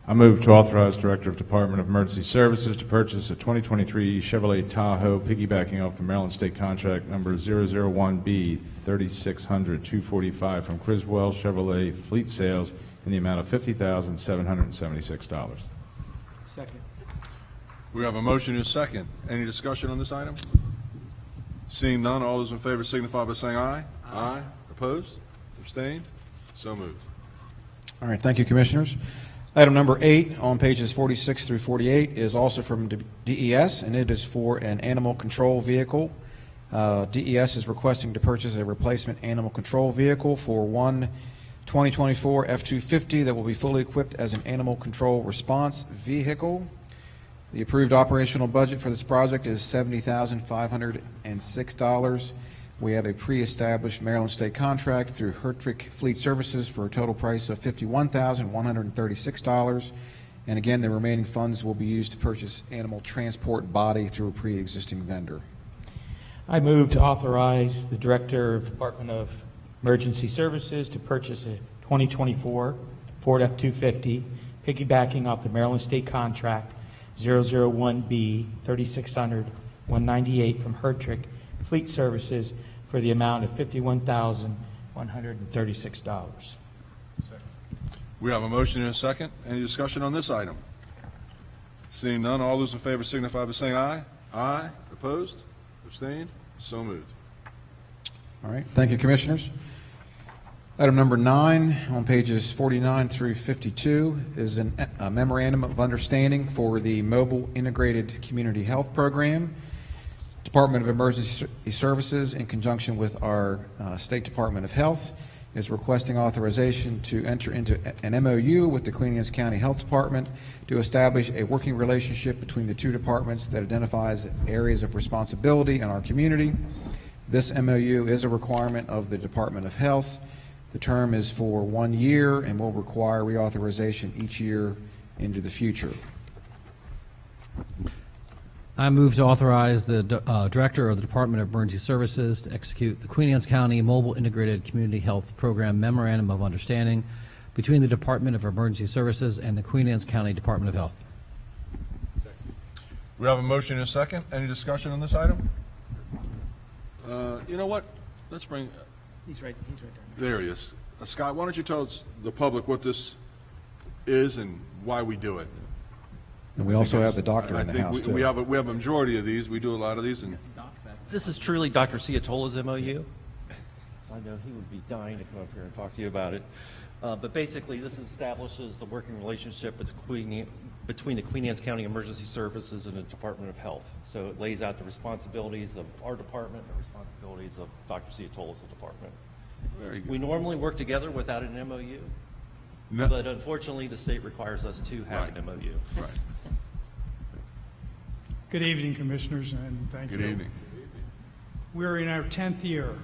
I move to authorize Director of Department of Emergency Services to purchase a 2023 Chevrolet Tahoe piggybacking off the Maryland State Contract number 001B 3600-245 from Criswell Chevrolet Fleet Sales in the amount of $50,776. Second. We have a motion and a second. Any discussion on this item? Seeing none, all those in favor signify by saying aye. Aye. Opposed? Abstained? So moved. All right, thank you, Commissioners. Item number 8 on pages 46 through 48 is also from DES, and it is for an animal control vehicle. DES is requesting to purchase a replacement animal control vehicle for one 2024 F-250 that will be fully equipped as an animal control response vehicle. The approved operational budget for this project is $70,506. We have a pre-established Maryland State contract through Hertrick Fleet Services for a total price of $51,136. And again, the remaining funds will be used to purchase animal transport body through a pre-existing vendor. I move to authorize the Director of Department of Emergency Services to purchase a 2024 Ford F-250, piggybacking off the Maryland State Contract 001B 3600-198 from Hertrick Fleet Services for the amount of $51,136. We have a motion and a second. Any discussion on this item? Seeing none, all those in favor signify by saying aye. Aye. Opposed? Abstained? So moved. All right, thank you, Commissioners. Item number 9 on pages 49 through 52 is a memorandum of understanding for the Mobile Integrated Community Health Program. Department of Emergency Services, in conjunction with our State Department of Health, is requesting authorization to enter into an MOU with the Queen Anne's County Health Department to establish a working relationship between the two departments that identifies areas of responsibility in our community. This MOU is a requirement of the Department of Health. The term is for 1 year and will require reauthorization each year into the future. I move to authorize the Director of the Department of Emergency Services to execute the Queen Anne's County Mobile Integrated Community Health Program Memorandum of Understanding between the Department of Emergency Services and the Queen Anne's County Department of Health. We have a motion and a second. Any discussion on this item? You know what? Let's bring... He's right There he is. Scott, why don't you tell us, the public, what this is and why we do it? And we also have the doctor in the house, too. We have a majority of these. We do a lot of these. And This is truly Dr. Ciatola's MOU. I know he would be dying to come up here and talk to you about it. But basically, this establishes the working relationship between the Queen Anne's County Emergency Services and the Department of Health. So it lays out the responsibilities of our department and the responsibilities of Dr. Ciatola's department. Very good. We normally work together without an MOU, No. but unfortunately, the state requires us to have an MOU. Right. Good evening, Commissioners, and thank you. Good evening. We're in our 10th year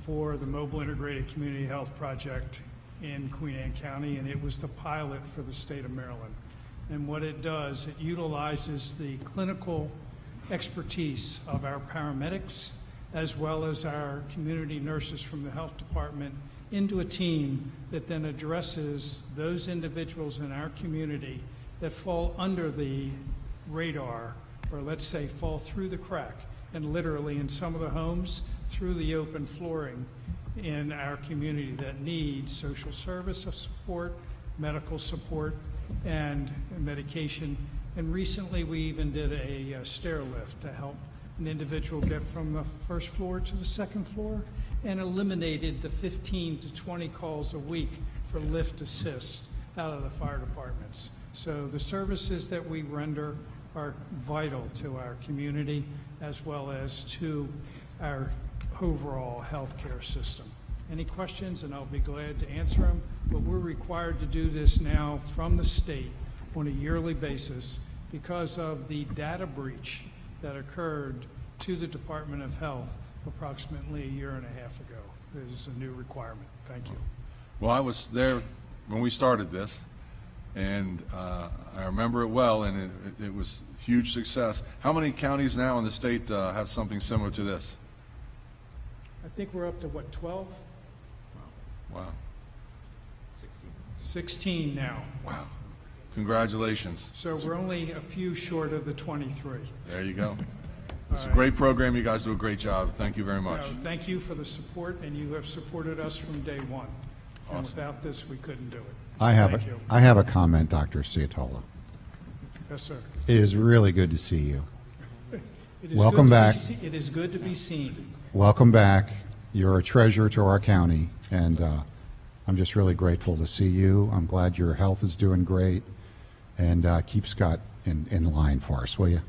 for the Mobile Integrated Community Health Project in Queen Anne County, and it was the pilot for the state of Maryland. And what it does, it utilizes the clinical expertise of our paramedics as well as our community nurses from the health department into a team that then addresses those individuals in our community that fall under the radar, or let's say fall through the crack, and literally in some of the homes through the open flooring in our community that need social service support, medical support and medication. And recently, we even did a stair lift to help an individual get from the first floor to the second floor, and eliminated the 15 to 20 calls a week for lift assist out of the fire departments. So the services that we render are vital to our community as well as to our overall healthcare system. Any questions, and I'll be glad to answer them, but we're required to do this now from the state on a yearly basis because of the data breach that occurred to the Department of Health approximately a year and a half ago. It is a new requirement. Thank you. Well, I was there when we started this, and I remember it well, and it was huge success. How many counties now in the state have something similar to this? I think we're up to, what, 12? Wow. 16 now. Wow. Congratulations. So we're only a few short of the 23. There you go. It's a great program. You guys do a great job. Thank you very much. Thank you for the support, and you have supported us from day one. And Awesome. without this, we couldn't do it. So I have thank you. I have a comment, Dr. Ciatola. Yes, sir. It is really good to see you. It is Welcome good to be back. It is good to be seen. Welcome back. You're a treasure to our county, and I'm just really grateful to see you. I'm glad your health is doing great, and keep Scott in line for us, will you?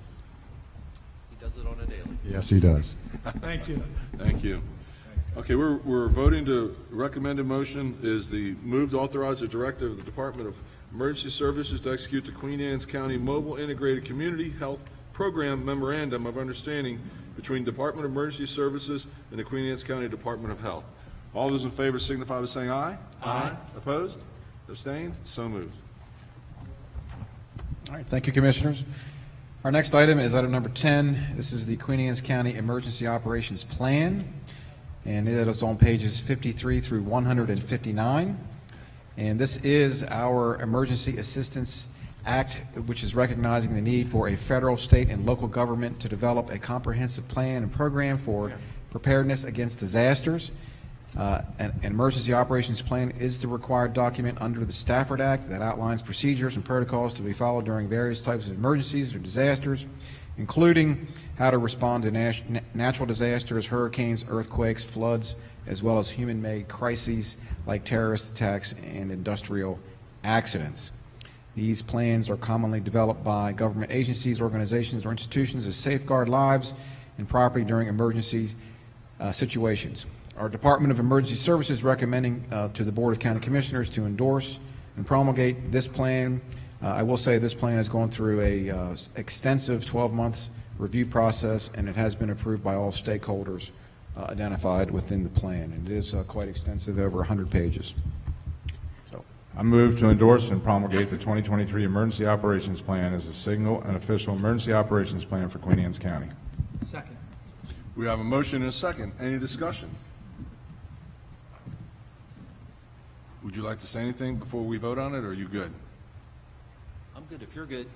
He does it on a daily. Yes, he does. Thank you. Thank you. Okay, we're voting to recommended motion is the move to authorize the director of the Department of Emergency Services to execute the Queen Anne's County Mobile Integrated Community Health Program Memorandum of Understanding between Department of Emergency Services and the Queen Anne's County Department of Health. All those in favor signify by saying aye. Aye. Opposed? Abstained? So moved. All right, thank you, Commissioners. Our next item is item number 10. This is the Queen Anne's County Emergency Operations Plan, and it is on pages 53 through 159. And this is our Emergency Assistance Act, which is recognizing the need for a federal, state, and local government to develop a comprehensive plan and program for preparedness against disasters. An emergency operations plan is the required document under the Stafford Act that outlines procedures and protocols to be followed during various types of emergencies or disasters, including how to respond to natural disasters, hurricanes, earthquakes, floods, as well as human-made crises like terrorist attacks and industrial accidents. These plans are commonly developed by government agencies, organizations, or institutions to safeguard lives and property during emergency situations. Our Department of Emergency Services is recommending to the Board of County Commissioners to endorse and promulgate this plan. I will say this plan has gone through a extensive 12-month review process, and it has been approved by all stakeholders identified within the plan. And it is quite extensive, over 100 pages. I move to endorse and promulgate the 2023 Emergency Operations Plan as a single and official emergency operations plan for Queen Anne's County. Second. We have a motion and a second. Any discussion? Would you like to say anything before we vote on it, or are you good? I'm good if you're good.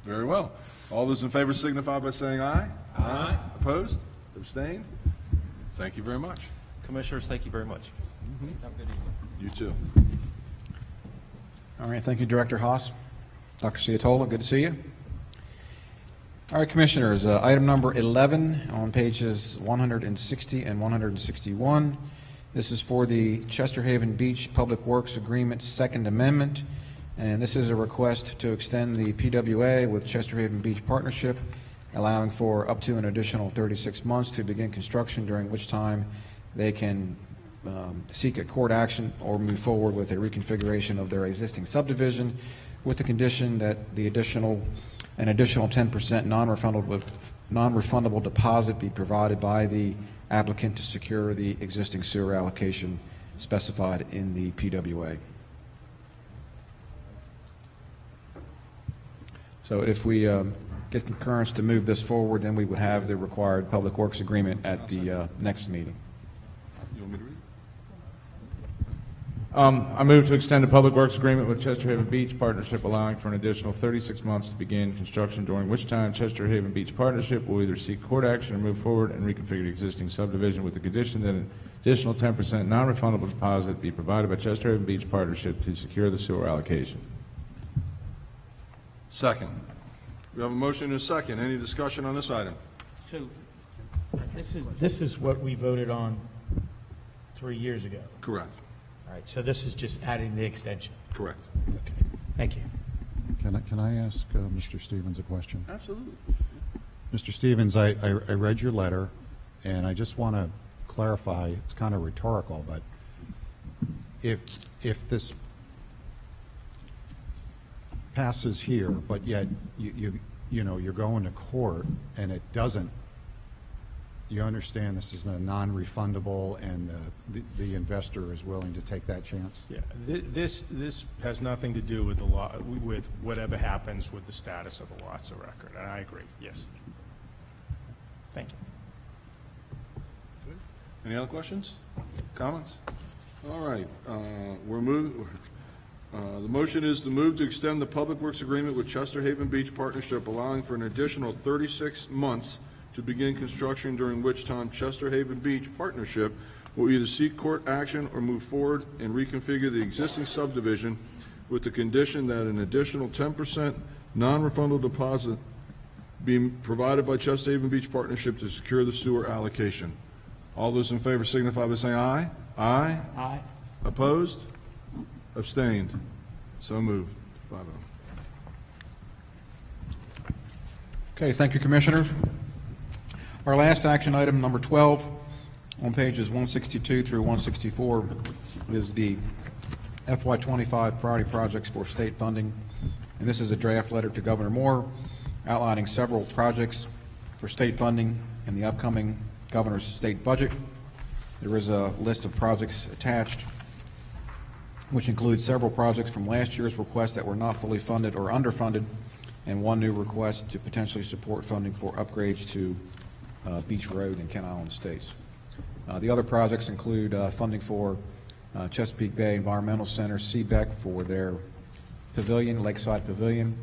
Very well. All those in favor signify by saying aye. Aye. Opposed? Abstained? Thank you very much. Commissioners, thank you very much. Have a good evening. You too. All right, thank you, Director Haas. Dr. Ciatola, good to see you. All right, Commissioners, item number 11 on pages 160 and 161. This is for the Chester Haven Beach Public Works Agreement Second Amendment, and this is a request to extend the PWA with Chester Haven Beach Partnership, allowing for up to an additional 36 months to begin construction, during which time they can seek a court action or move forward with a reconfiguration of their existing subdivision, with the condition that an additional 10% non-refundable deposit be provided by the applicant to secure the existing sewer allocation specified in the PWA. So if we get concurrence to move this forward, then we would have the required public works agreement at the next meeting. You want me to read? I move to extend the Public Works Agreement with Chester Haven Beach Partnership, allowing for an additional 36 months to begin construction, during which time Chester Haven Beach Partnership will either seek court action or move forward and reconfigure the existing subdivision, with the condition that Additional 10% non-refundable deposit be provided by Chester Haven Beach Partnership to secure the sewer allocation. Second. We have a motion and a second. Any discussion on this item? So this is what we voted on 3 years ago. Correct. All right, so this is just adding the extension. Correct. Okay, thank you. Can I ask Mr. Stevens a question? Absolutely. Mr. Stevens, I read your letter, and I just want to clarify, it's kind of rhetorical, but if this passes here, but yet you know, you're going to court and it doesn't, you understand this is a non-refundable and the investor is willing to take that chance? Yeah, this has nothing to do with the law, with whatever happens with the status of the lots of record, and I agree, yes. Thank you. Any other questions, comments? All right, the motion is to move to extend the Public Works Agreement with Chester Haven Beach Partnership, allowing for an additional 36 months to begin construction, during which time Chester Haven Beach Partnership will either seek court action or move forward and reconfigure the existing subdivision with the condition that an additional 10% non-refundable deposit be provided by Chester Haven Beach Partnership to secure the sewer allocation. All those in favor signify by saying aye. Aye. Aye. Opposed? Abstained? So moved. 5-0. Okay, thank you, Commissioners. Our last action item, number 12, on pages 162 through 164, is the FY25 priority projects for state funding. And this is a draft letter to Governor Moore outlining several projects for state funding in the upcoming governor's state budget. There is a list of projects attached, which includes several projects from last year's request that were not fully funded or underfunded, and one new request to potentially support funding for upgrades to Beach Road and Kent Island Estates. The other projects include funding for Chesapeake Bay Environmental Center, CBEC, for their pavilion, Lakeside Pavilion,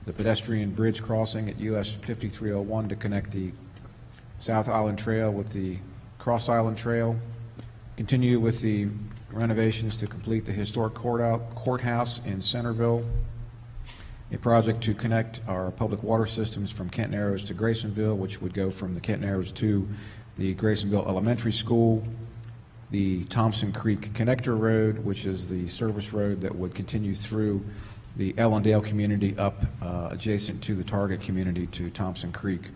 the pedestrian bridge crossing at US 5301 to connect the South Island Trail with the Cross Island Trail, continue with the renovations to complete the historic courthouse in Centerville, a project to connect our public water systems from Kent Narrows to Graysonville, which would go from the Kent Narrows to the Graysonville Elementary School, the Thompson Creek Connector Road, which is the service road that would continue through the Ellendale community up adjacent to the Target community to Thompson Creek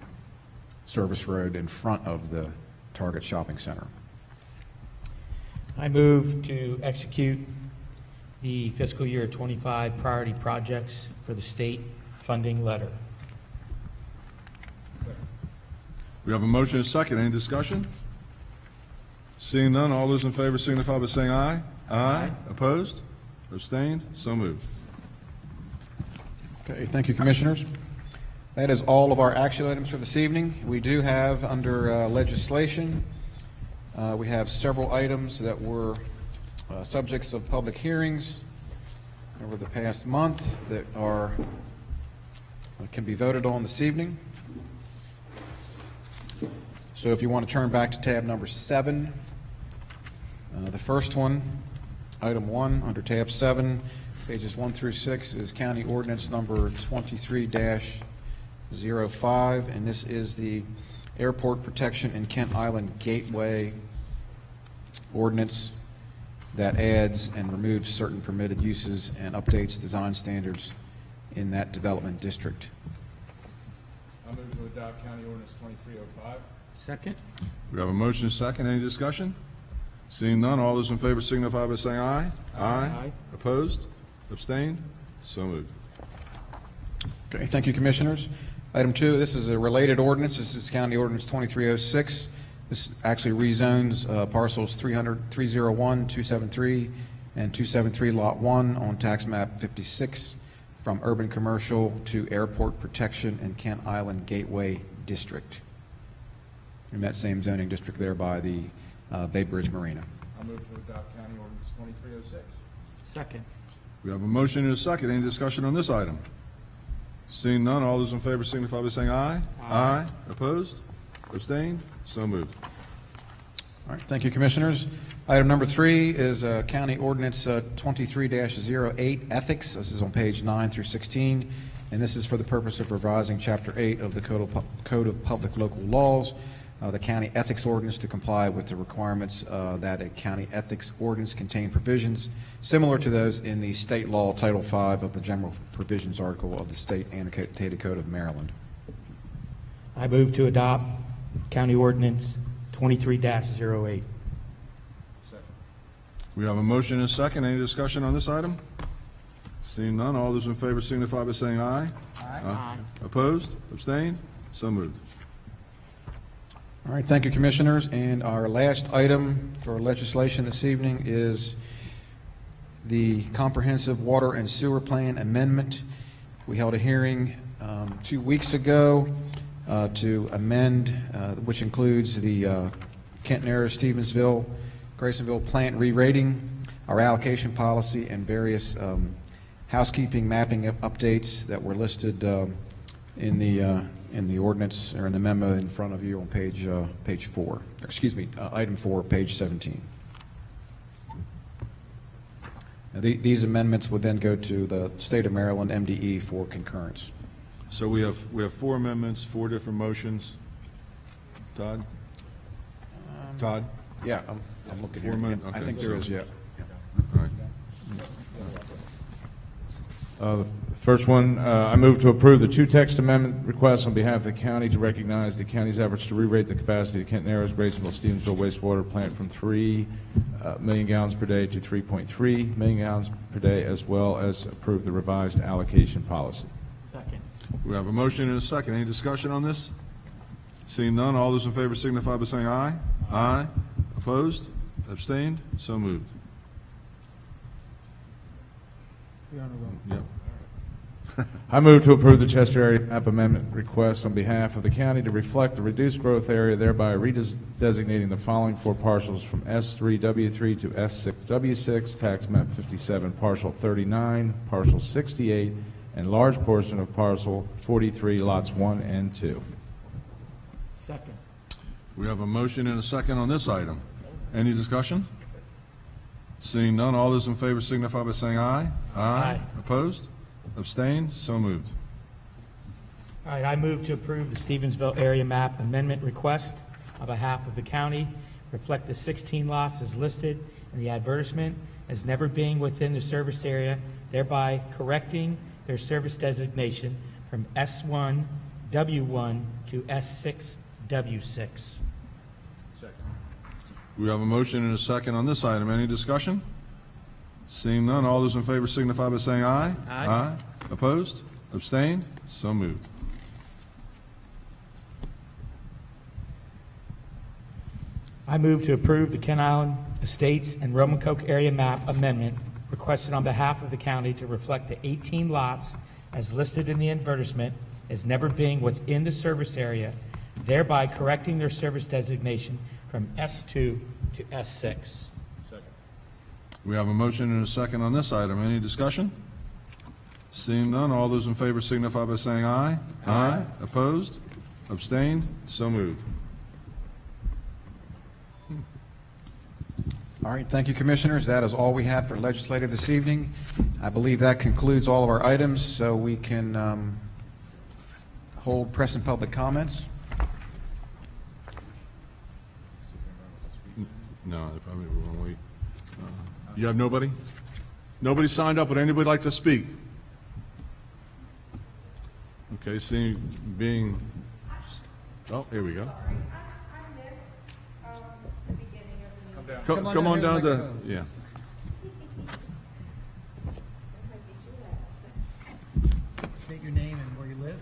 service road in front of the Target Shopping Center. I move to execute the fiscal year 25 priority projects for the state funding letter. We have a motion and a second. Any discussion? Seeing none, all those in favor signify by saying aye. Aye. Opposed? Abstained? So moved. Okay, thank you, Commissioners. That is all of our action items for this evening. We do have under legislation, we have several items that were subjects of public hearings over the past month that are can be voted on this evening. So if you want to turn back to tab number 7, the first one, item 1, under tab 7, pages 1 through 6, is County Ordinance number 23-05, and this is the Airport Protection in Kent Island Gateway Ordinance that adds and removes certain permitted uses and updates design standards in that development district. I move to adopt County Ordinance 2305. Second. We have a motion and a second. Any discussion? Seeing none, all those in favor signify by saying aye. Aye. Opposed? Abstained? So moved. Okay, thank you, Commissioners. Item 2, this is a related ordinance. This is County Ordinance 2306. This actually rezones parcels 301, 273, and 273 Lot 1 on Tax Map 56 from urban commercial to airport protection and Kent Island Gateway District. In that same zoning district there by the Bay Bridge Marina. I move to adopt County Ordinance 2306. Second. We have a motion and a second. Any discussion on this item? Seeing none, all those in favor signify by saying aye. Aye. Opposed? Abstained? So moved. All right, thank you, Commissioners. Item number 3 is County Ordinance 23-08, Ethics. This is on page 9 through 16, and this is for the purpose of revising Chapter 8 of the Code of Public Local Laws, the County Ethics Ordinance, to comply with the requirements that a county ethics ordinance contain provisions similar to those in the state law Title V of the General Provisions Article of the State Annotated Code of Maryland. I move to adopt County Ordinance 23-08. We have a motion and a second. Any discussion on this item? Seeing none, all those in favor signify by saying aye. Aye. Opposed? Abstained? So moved. All right, thank you, Commissioners. And our last item for legislation this evening is the Comprehensive Water and Sewer Plan Amendment. We held a hearing 2 weeks ago to amend, which includes the Kenton-Era, Stevensville, Graysonville plant re-rating, our allocation policy, and various housekeeping mapping updates that were listed in the ordinance, or in the memo in front of you on page 4. Excuse me, item 4, page 17. Now, these amendments would then go to the State of Maryland MDE for concurrence. So we have 4 amendments, 4 different motions. Todd? Todd? Yeah, I'm looking here. 4 Yeah, amendments. I think there is, yeah. All right. The first one, I move to approve the 2 text amendment requests on behalf of the county to recognize the county's efforts to re-rate the capacity of Kenton-Era's Graysonville Stevensville wastewater plant from 3 million gallons per day to 3.3 million gallons per day, as well as approve the revised allocation policy. Second. We have a motion and a second. Any discussion on this? Seeing none, all those in favor signify by saying aye. Aye. Opposed? Abstained? So moved. Yep. I move to approve the Chester area map amendment request on behalf of the county to reflect the reduced growth area, thereby redesignating the following 4 parcels from S3W3 to S6W6, tax map 57, parcel 39, parcel 68, and large portion of parcel 43, lots 1 and 2. Second. We have a motion and a second on this item. Any discussion? Seeing none, all those in favor signify by saying aye. Aye. Opposed? Abstained? So moved. All right, I move to approve the Stevensville area map amendment request on behalf of the county, reflect the 16 lots as listed in the advertisement as never being within the service area, thereby correcting their service designation from S1 W1 to S6 W6. We have a motion and a second on this item. Any discussion? Seeing none, all those in favor signify by saying aye. Aye. Opposed? Abstained? So moved. I move to approve the Kent Island Estates and Romancoke area map amendment requested on behalf of the county to reflect the 18 lots as listed in the advertisement as never being within the service area, thereby correcting their service designation from S2 to S6. We have a motion and a second on this item. Any discussion? Seeing none, all those in favor signify by saying aye. Aye. Opposed? Abstained? So moved. All right, thank you, Commissioners. That is all we have for legislative this evening. I believe that concludes all of our items, so we can hold press and public comments. No, they probably will wait. You have nobody? Nobody signed up. Would anybody like to speak? Okay, being... Oh, here we go. Come on down to... Yeah. State your name and where you live.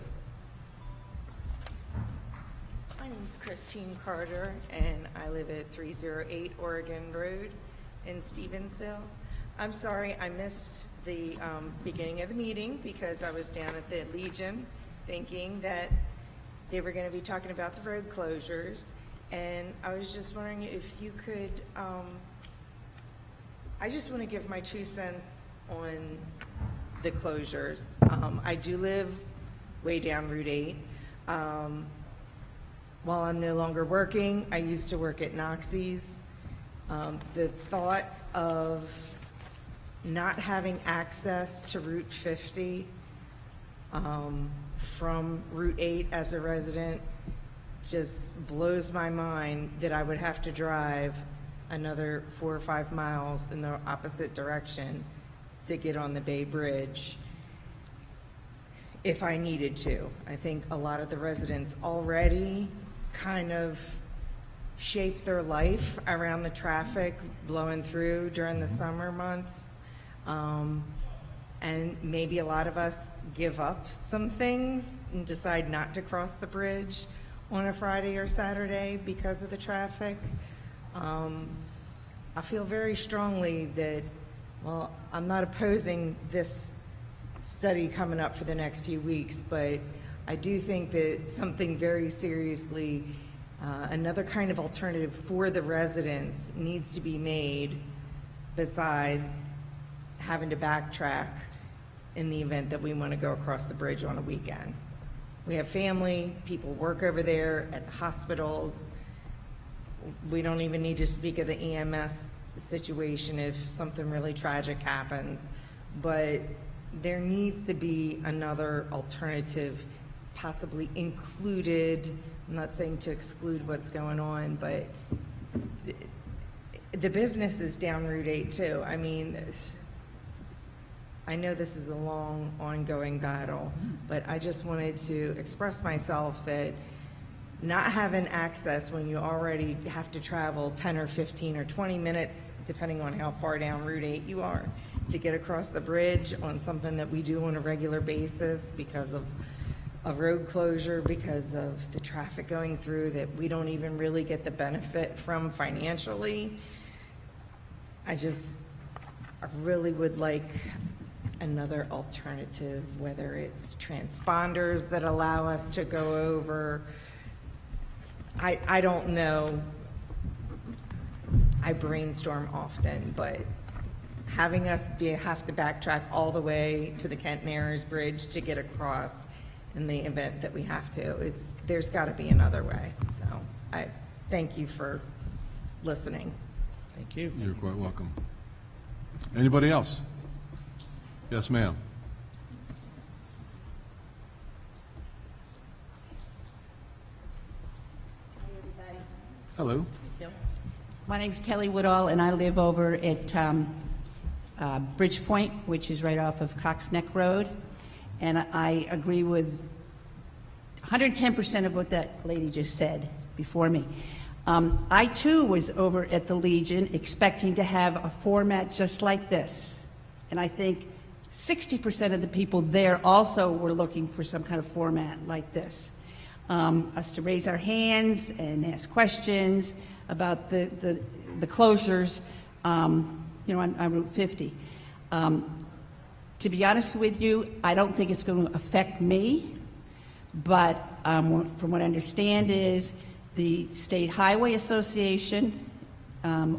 My name is Christine Carter, and I live at 308 Oregon Road in Stevensville. I'm sorry I missed the beginning of the meeting because I was down at the Legion thinking that they were going to be talking about the road closures, and I was just wondering if you could, I just want to give my 2 cents on the closures. I do live way down Route 8. while I'm no longer working. I used to work at Noxie's. The thought of not having access to Route 50 from Route 8 as a resident just blows my mind that I would have to drive another 4 or 5 miles in the opposite direction to get on the Bay Bridge if I needed to. I think a lot of the residents already kind of shape their life around the traffic blowing through during the summer months. And maybe a lot of us give up some things and decide not to cross the bridge on a Friday or Saturday because of the traffic. I feel very strongly that, well, I'm not opposing this study coming up for the next few weeks, but I do think that something very seriously, another kind of alternative for the residents needs to be made besides having to backtrack in the event that we want to go across the bridge on a weekend. We have family, people work over there at the hospitals. We don't even need to speak of the EMS situation if something really tragic happens, but there needs to be another alternative, possibly included. I'm not saying to exclude what's going on, but the business is down Route 8 too. I mean, I know this is a long, ongoing battle, but I just wanted to express myself that not having access when you already have to travel 10 or 15 or 20 minutes, depending on how far down Route 8 you are, to get across the bridge on something that we do on a regular basis because of a road closure, because of the traffic going through that we don't even really get the benefit from financially. I really would like another alternative, whether it's transponders that allow us to go over. I don't know. I brainstorm often, but having us have to backtrack all the way to the Kent Narrows Bridge to get across in the event that we have to, there's got to be another way. So I thank you for listening. Thank you. You're quite welcome. Anybody else? Yes, ma'am. Hello. My name's Kelly Woodall, and I live over at Bridgepoint, which is right off of Cox Neck Road. And I agree with 110% of what that lady just said before me. I, too, was over at the Legion expecting to have a format just like this. And I think 60% of the people there also were looking for some kind of format like this. Us to raise our hands and ask questions about the closures, on Route 50. To be honest with you, I don't think it's going to affect me, but from what I understand is the State Highway Association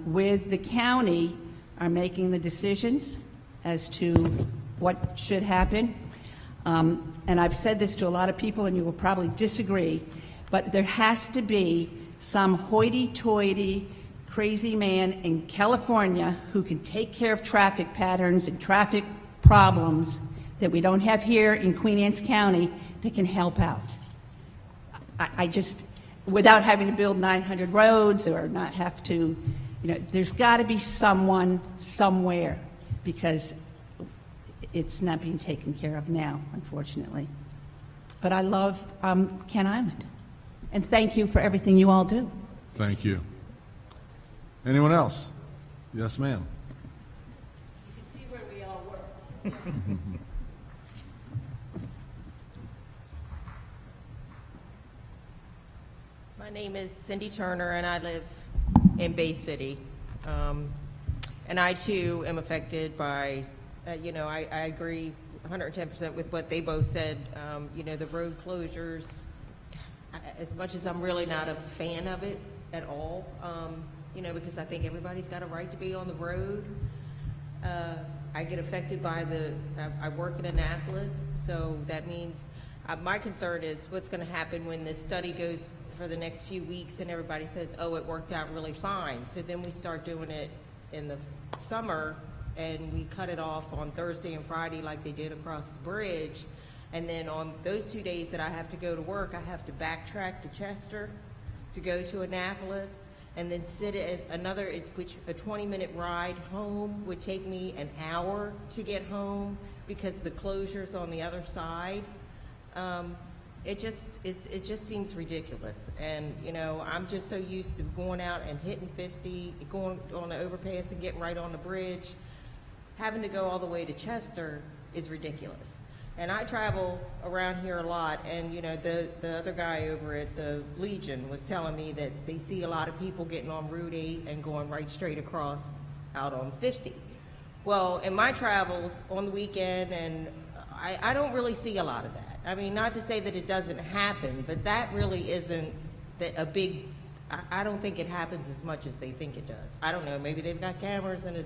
with the county are making the decisions as to what should happen. And I've said this to a lot of people, and you will probably disagree, but there has to be some hoity-toity crazy man in California who can take care of traffic patterns and traffic problems that we don't have here in Queen Anne's County that can help out. I just, without having to build 900 roads or not have to, there's got to be someone somewhere, because it's not being taken care of now, unfortunately. But I love Kent Island, and thank you for everything you all do. Thank you. Anyone else? Yes, ma'am. You can see where we all work. My name is Cindy Turner, and I live in Bay City. And I, too, am affected by, I agree 110% with what they both said. The road closures, as much as I'm really not a fan of it at all, because I think everybody's got a right to be on the road. I get affected by I work in Annapolis, so that means my concern is what's going to happen when this study goes for the next few weeks, and everybody says, oh, it worked out really fine. So then we start doing it in the summer, and we cut it off on Thursday and Friday like they did across the bridge. And then on those 2 days that I have to go to work, I have to backtrack to Chester to go to Annapolis, and then sit at another, which a 20-minute ride home would take me an hour to get home because the closure's on the other side. It just seems ridiculous. And, you know, I'm just so used to going out and hitting 50, going on the overpass and getting right on the bridge. Having to go all the way to Chester is ridiculous. And I travel around here a lot, and, you know, the other guy over at the Legion was telling me that they see a lot of people getting on Route 8 and going right straight across out on 50. Well, in my travels on the weekend, and I don't really see a lot of that. I mean, not to say that it doesn't happen, but that really isn't a big, I don't think it happens as much as they think it does. I don't know, maybe they've got cameras and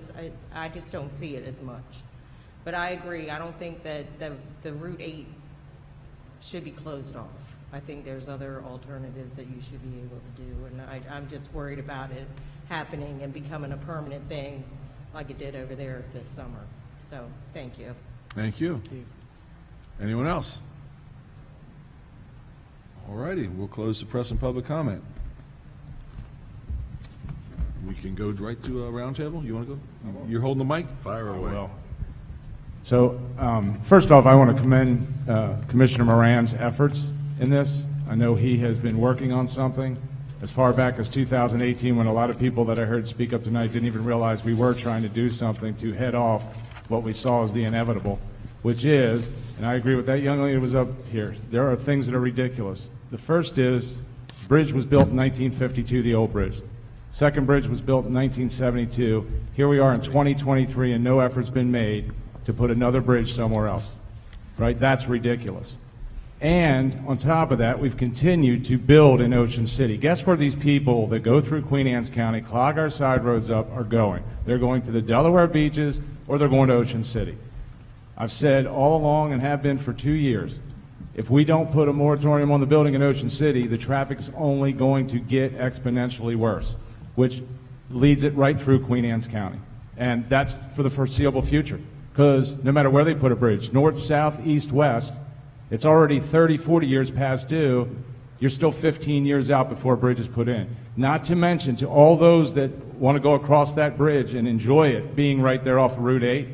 I just don't see it as much. But I agree, I don't think that the Route 8 should be closed off. I think there's other alternatives that you should be able to do, and I'm just worried about it happening and becoming a permanent thing like it did over there this summer. So, thank you. Thank you. Anyone else? All righty, we'll close the press and public comment. We can go right to a roundtable. You want to go? You're holding the mic? Fire away. Well, so first off, I want to commend Commissioner Moran's efforts in this. I know he has been working on something as far back as 2018, when a lot of people that I heard speak up tonight didn't even realize we were trying to do something to head off what we saw as the inevitable, which is, and I agree with that young lady who was up here, there are things that are ridiculous. The first is, the bridge was built in 1952, the old bridge. Second bridge was built in 1972. Here we are in 2023, and no effort's been made to put another bridge somewhere else, right? That's ridiculous. And on top of that, we've continued to build in Ocean City. Guess where these people that go through Queen Anne's County, clog our side roads up, are going? They're going to the Delaware beaches, or they're going to Ocean City. I've said all along, and have been for 2 years, if we don't put a moratorium on the building in Ocean City, the traffic's only going to get exponentially worse, which leads it right through Queen Anne's County. And that's for the foreseeable future, because no matter where they put a bridge, north, south, east, west, it's already 30, 40 years past due. You're still 15 years out before a bridge is put in. Not to mention, to all those that want to go across that bridge and enjoy it being right there off of Route 8,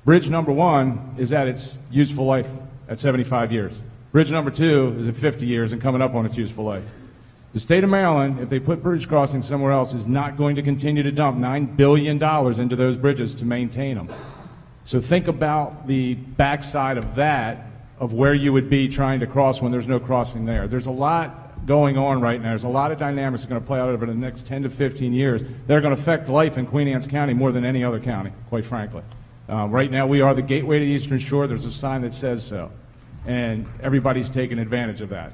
bridge number 1 is at its useful life at 75 years. Bridge number 2 is at 50 years and coming up on its useful life. The state of Maryland, if they put bridge crossings somewhere else, is not going to continue to dump $9 billion into those bridges to maintain them. So think about the backside of that, of where you would be trying to cross when there's no crossing there. There's a lot going on right now. There's a lot of dynamics that are going to play out over the next 10 to 15 years that are going to affect life in Queen Anne's County more than any other county, quite frankly. Right now, we are the gateway to the Eastern Shore. There's a sign that says so, and everybody's taking advantage of that.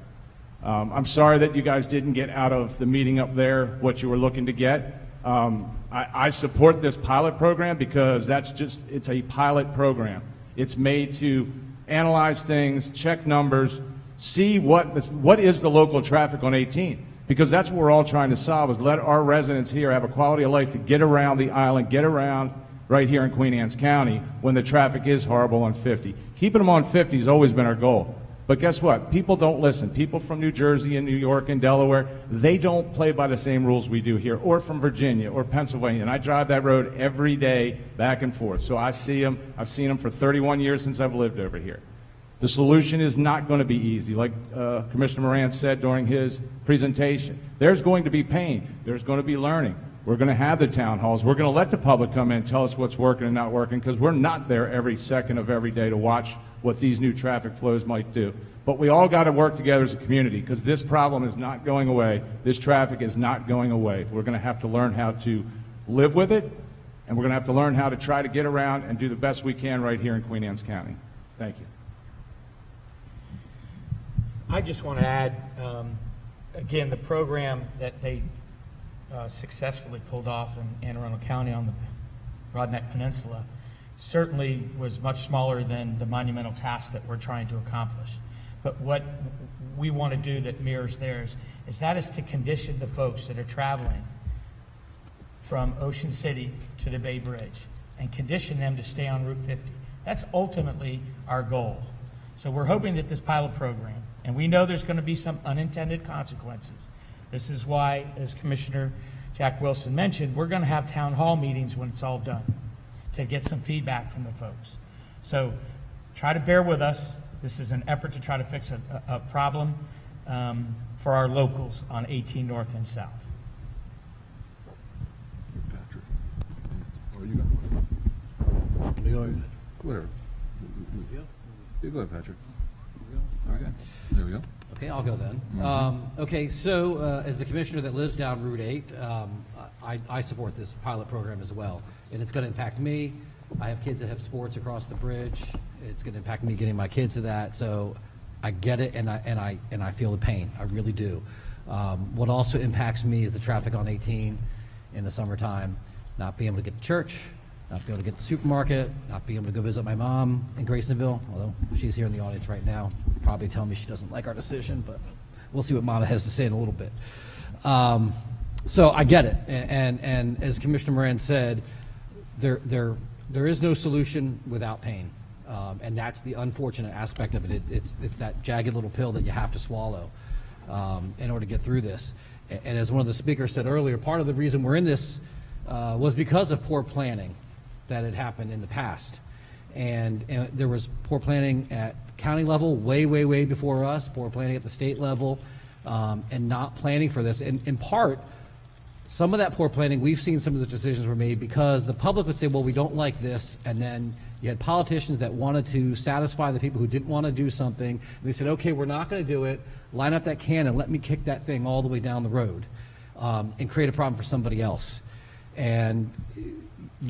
I'm sorry that you guys didn't get out of the meeting up there what you were looking to get. I support this pilot program because it's a pilot program. It's made to analyze things, check numbers, see what is the local traffic on 18, because that's what we're all trying to solve, is let our residents here have a quality of life to get around the island, get around right here in Queen Anne's County when the traffic is horrible on 50. Keeping them on 50 has always been our goal. But guess what? People don't listen. People from New Jersey and New York and Delaware, they don't play by the same rules we do here, or from Virginia or Pennsylvania. And I drive that road every day back and forth. So I see them. I've seen them for 31 years since I've lived over here. The solution is not going to be easy. Like Commissioner Moran said during his presentation, there's going to be pain. There's going to be learning. We're going to have the town halls. We're going to let the public come in and tell us what's working and not working, because we're not there every second of every day to watch what these new traffic flows might do. But we all got to work together as a community, because this problem is not going away. This traffic is not going away. We're going to have to learn how to live with it, and we're going to have to learn how to try to get around and do the best we can right here in Queen Anne's County. Thank you. I just want to add, again, the program that they successfully pulled off in Anne Arundel County on the Broadneck Peninsula certainly was much smaller than the monumental task that we're trying to accomplish. but what we want to do that mirrors theirs is to condition the folks that are traveling from Ocean City to the Bay Bridge and condition them to stay on Route 50. That's ultimately our goal. So we're hoping that this pilot program, and we know there's going to be some unintended consequences. This is why, as Commissioner Jack Wilson mentioned, we're going to have town hall meetings when it's all done to get some feedback from the folks. So try to bear with us. This is an effort to try to fix a problem for our locals on 18 North and South. Patrick. Or you got whatever. You go ahead, Patrick. Okay. There we go. Okay, I'll go then. Okay, so as the commissioner that lives down Route 8, I support this pilot program as well. And it's going to impact me. I have kids that have sports across the bridge. It's going to impact me getting my kids to that. So I get it, and I feel the pain. I really do. What also impacts me is the traffic on 18 in the summertime, not being able to get to church, not being able to get to the supermarket, not being able to go visit my mom in Graysonville, although she's here in the audience right now, probably telling me she doesn't like our decision, but we'll see what Mona has to say in a little bit. So I get it, and as Commissioner Moran said, there is no solution without pain, and that's the unfortunate aspect of it. It's that jagged little pill that you have to swallow in order to get through this. And as one of the speakers said earlier, part of the reason we're in this was because of poor planning that had happened in the past. And there was poor planning at county level way before us, poor planning at the state level, and not planning for this. And in part, some of that poor planning, we've seen some of the decisions were made because the public would say, well, we don't like this, and then you had politicians that wanted to satisfy the people who didn't want to do something, and they said, okay, we're not going to do it, line up that can and let me kick that thing all the way down the road and create a problem for somebody else. And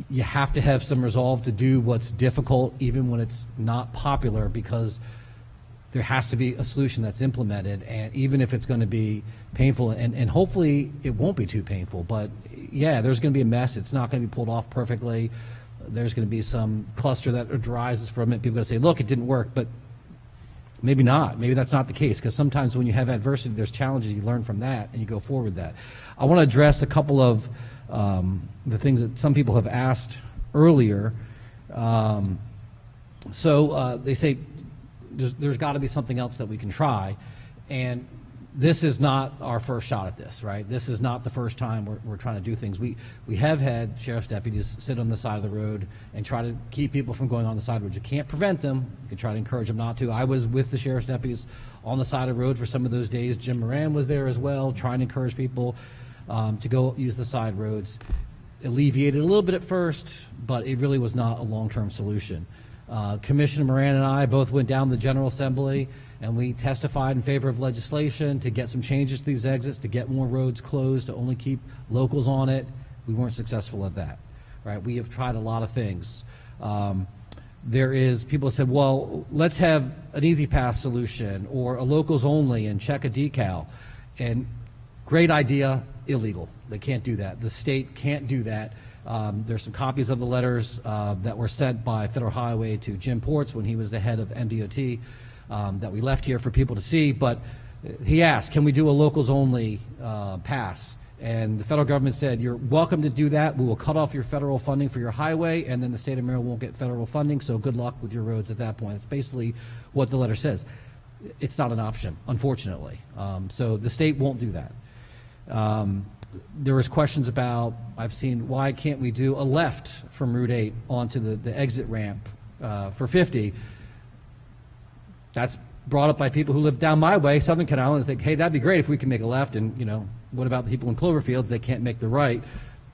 you have to have some resolve to do what's difficult even when it's not popular, because there has to be a solution that's implemented, and even if it's going to be painful, and hopefully it won't be too painful, but yeah, there's going to be a mess. It's not going to be pulled off perfectly. There's going to be some cluster that arises from it. People are going to say, look, it didn't work, but maybe not. Maybe that's not the case, because sometimes when you have adversity, there's challenges, you learn from that, and you go forward with that. I want to address a couple of the things that some people have asked earlier. So they say there's got to be something else that we can try, and this is not our first shot at this, right? This is not the first time we're trying to do things. We have had sheriff's deputies sit on the side of the road and try to keep people from going on the side roads. You can't prevent them. You can try to encourage them not to. I was with the sheriff's deputies on the side of the road for some of those days. Jim Moran was there as well, trying to encourage people to go use the side roads. Alleviated a little bit at first, but it really was not a long-term solution. Commissioner Moran and I both went down to the General Assembly and we testified in favor of legislation to get some changes to these exits, to get more roads closed, to only keep locals on it. We weren't successful at that, right? We have tried a lot of things. People said, well, let's have an easy pass solution or a locals only and check a decal. And great idea, illegal. They can't do that. The state can't do that. There's some copies of the letters that were sent by Federal Highway to Jim Ports when he was the head of MDOT that we left here for people to see. But he asked, can we do a locals only pass? And the federal government said, you're welcome to do that. We will cut off your federal funding for your highway, and then the state of Maryland won't get federal funding, so good luck with your roads at that point. It's basically what the letter says. It's not an option, unfortunately. So the state won't do that. There was questions about, I've seen, why can't we do a left from Route 8 onto the exit ramp for 50? That's brought up by people who live down my way, Southern Canal, and think, hey, that'd be great if we can make a left, and, you know, what about the people in Cloverfields? They can't make the right.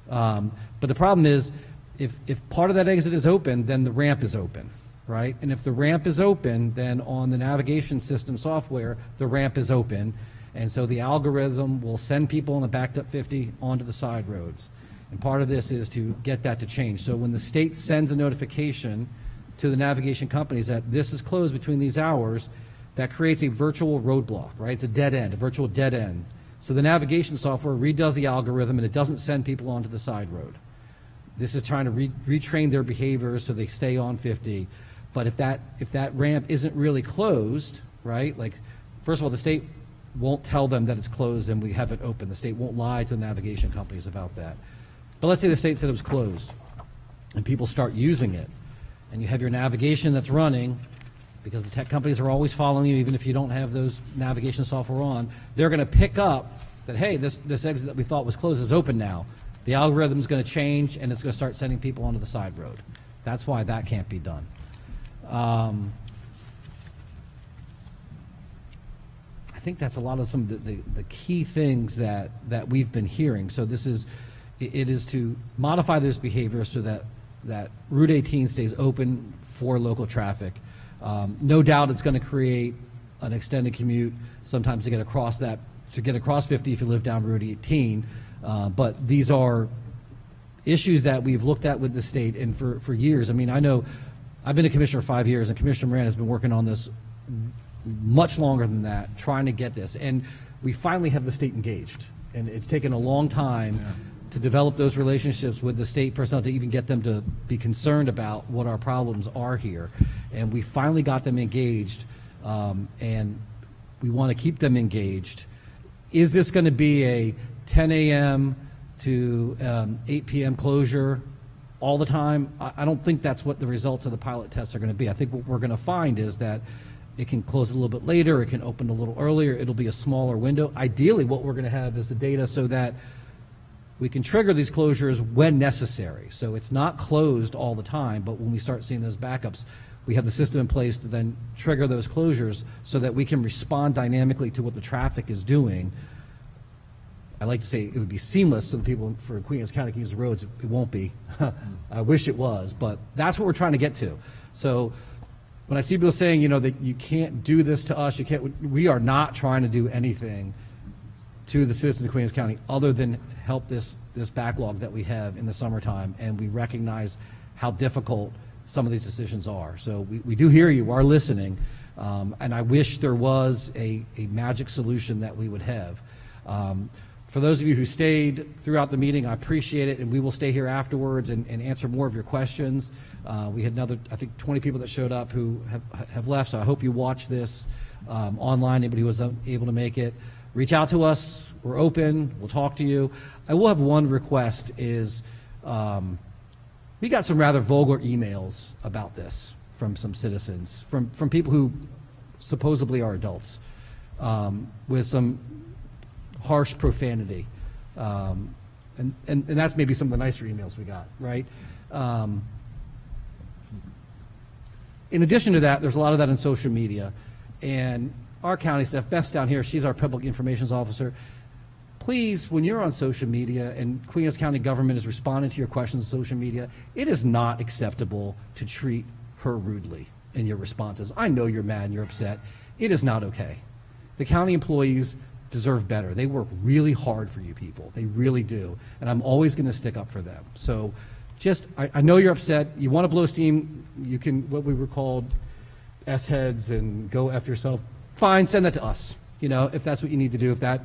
But the problem is, if part of that exit is open, then the ramp is open, right? And if the ramp is open, then on the navigation system software, the ramp is open. And so the algorithm will send people on the backed up 50 onto the side roads. And part of this is to get that to change. So when the state sends a notification to the navigation companies that this is closed between these hours, that creates a virtual roadblock, right? It's a dead end, a virtual dead end. So the navigation software redoes the algorithm and it doesn't send people onto the side road. This is trying to retrain their behaviors so they stay on 50. But if that ramp isn't really closed, right? Like, first of all, the state won't tell them that it's closed and we have it open. The state won't lie to the navigation companies about that. But let's say the state said it was closed and people start using it, and you have your navigation that's running, because the tech companies are always following you, even if you don't have those navigation software on. They're going to pick up that, hey, this exit that we thought was closed is open now. The algorithm's going to change, and it's going to start sending people onto the side road. That's why that can't be done. I think that's a lot of some of the key things that we've been hearing. So it is to modify this behavior so that Route 18 stays open for local traffic. No doubt it's going to create an extended commute sometimes to get across 50 if you live down Route 18. But these are issues that we've looked at with the state and for years. I mean, I know I've been a commissioner 5 years, and Commissioner Moran has been working on this much longer than that, trying to get this. And we finally have the state engaged. And it's taken a long time to develop those relationships with the state personnel to even get them to be concerned about what our problems are here. And we finally got them engaged, and we want to keep them engaged. Is this going to be a 10 a.m. to 8 p.m. closure all the time? I don't think that's what the results of the pilot tests are going to be. I think what we're going to find is that it can close a little bit later, it can open a little earlier, it'll be a smaller window. Ideally, what we're going to have is the data so that we can trigger these closures when necessary. So it's not closed all the time, but when we start seeing those backups, we have the system in place to then trigger those closures so that we can respond dynamically to what the traffic is doing. I like to say it would be seamless so the people for Queen Anne's County can use the roads. It won't be. I wish it was, but that's what we're trying to get to. So when I see people saying, that you can't do this to us, we are not trying to do anything to the citizens of Queen Anne's County other than help this backlog that we have in the summertime, and we recognize how difficult some of these decisions are. So we do hear you, are listening, and I wish there was a magic solution that we would have. For those of you who stayed throughout the meeting, I appreciate it, and we will stay here afterwards and answer more of your questions. We had another, I think, 20 people that showed up who have left, so I hope you watch this online, anybody who was able to make it. Reach out to us. We're open. We'll talk to you. I will have one request is we got some rather vulgar emails about this from some citizens, from people who supposedly are adults, with some harsh profanity. And that's maybe some of the nicer emails we got, right? In addition to that, there's a lot of that on social media. And our county staff, Beth's down here, she's our public information officer. Please, when you're on social media and Queen Anne's County government is responding to your questions on social media, it is not acceptable to treat her rudely in your responses. I know you're mad and you're upset. It is not okay. The county employees deserve better. They work really hard for you people. They really do. And I'm always going to stick up for them. So I know you're upset. You want to blow steam, you can, what we were called S-heads and go F yourself. Fine, send that to us. If that's what you need to do, if that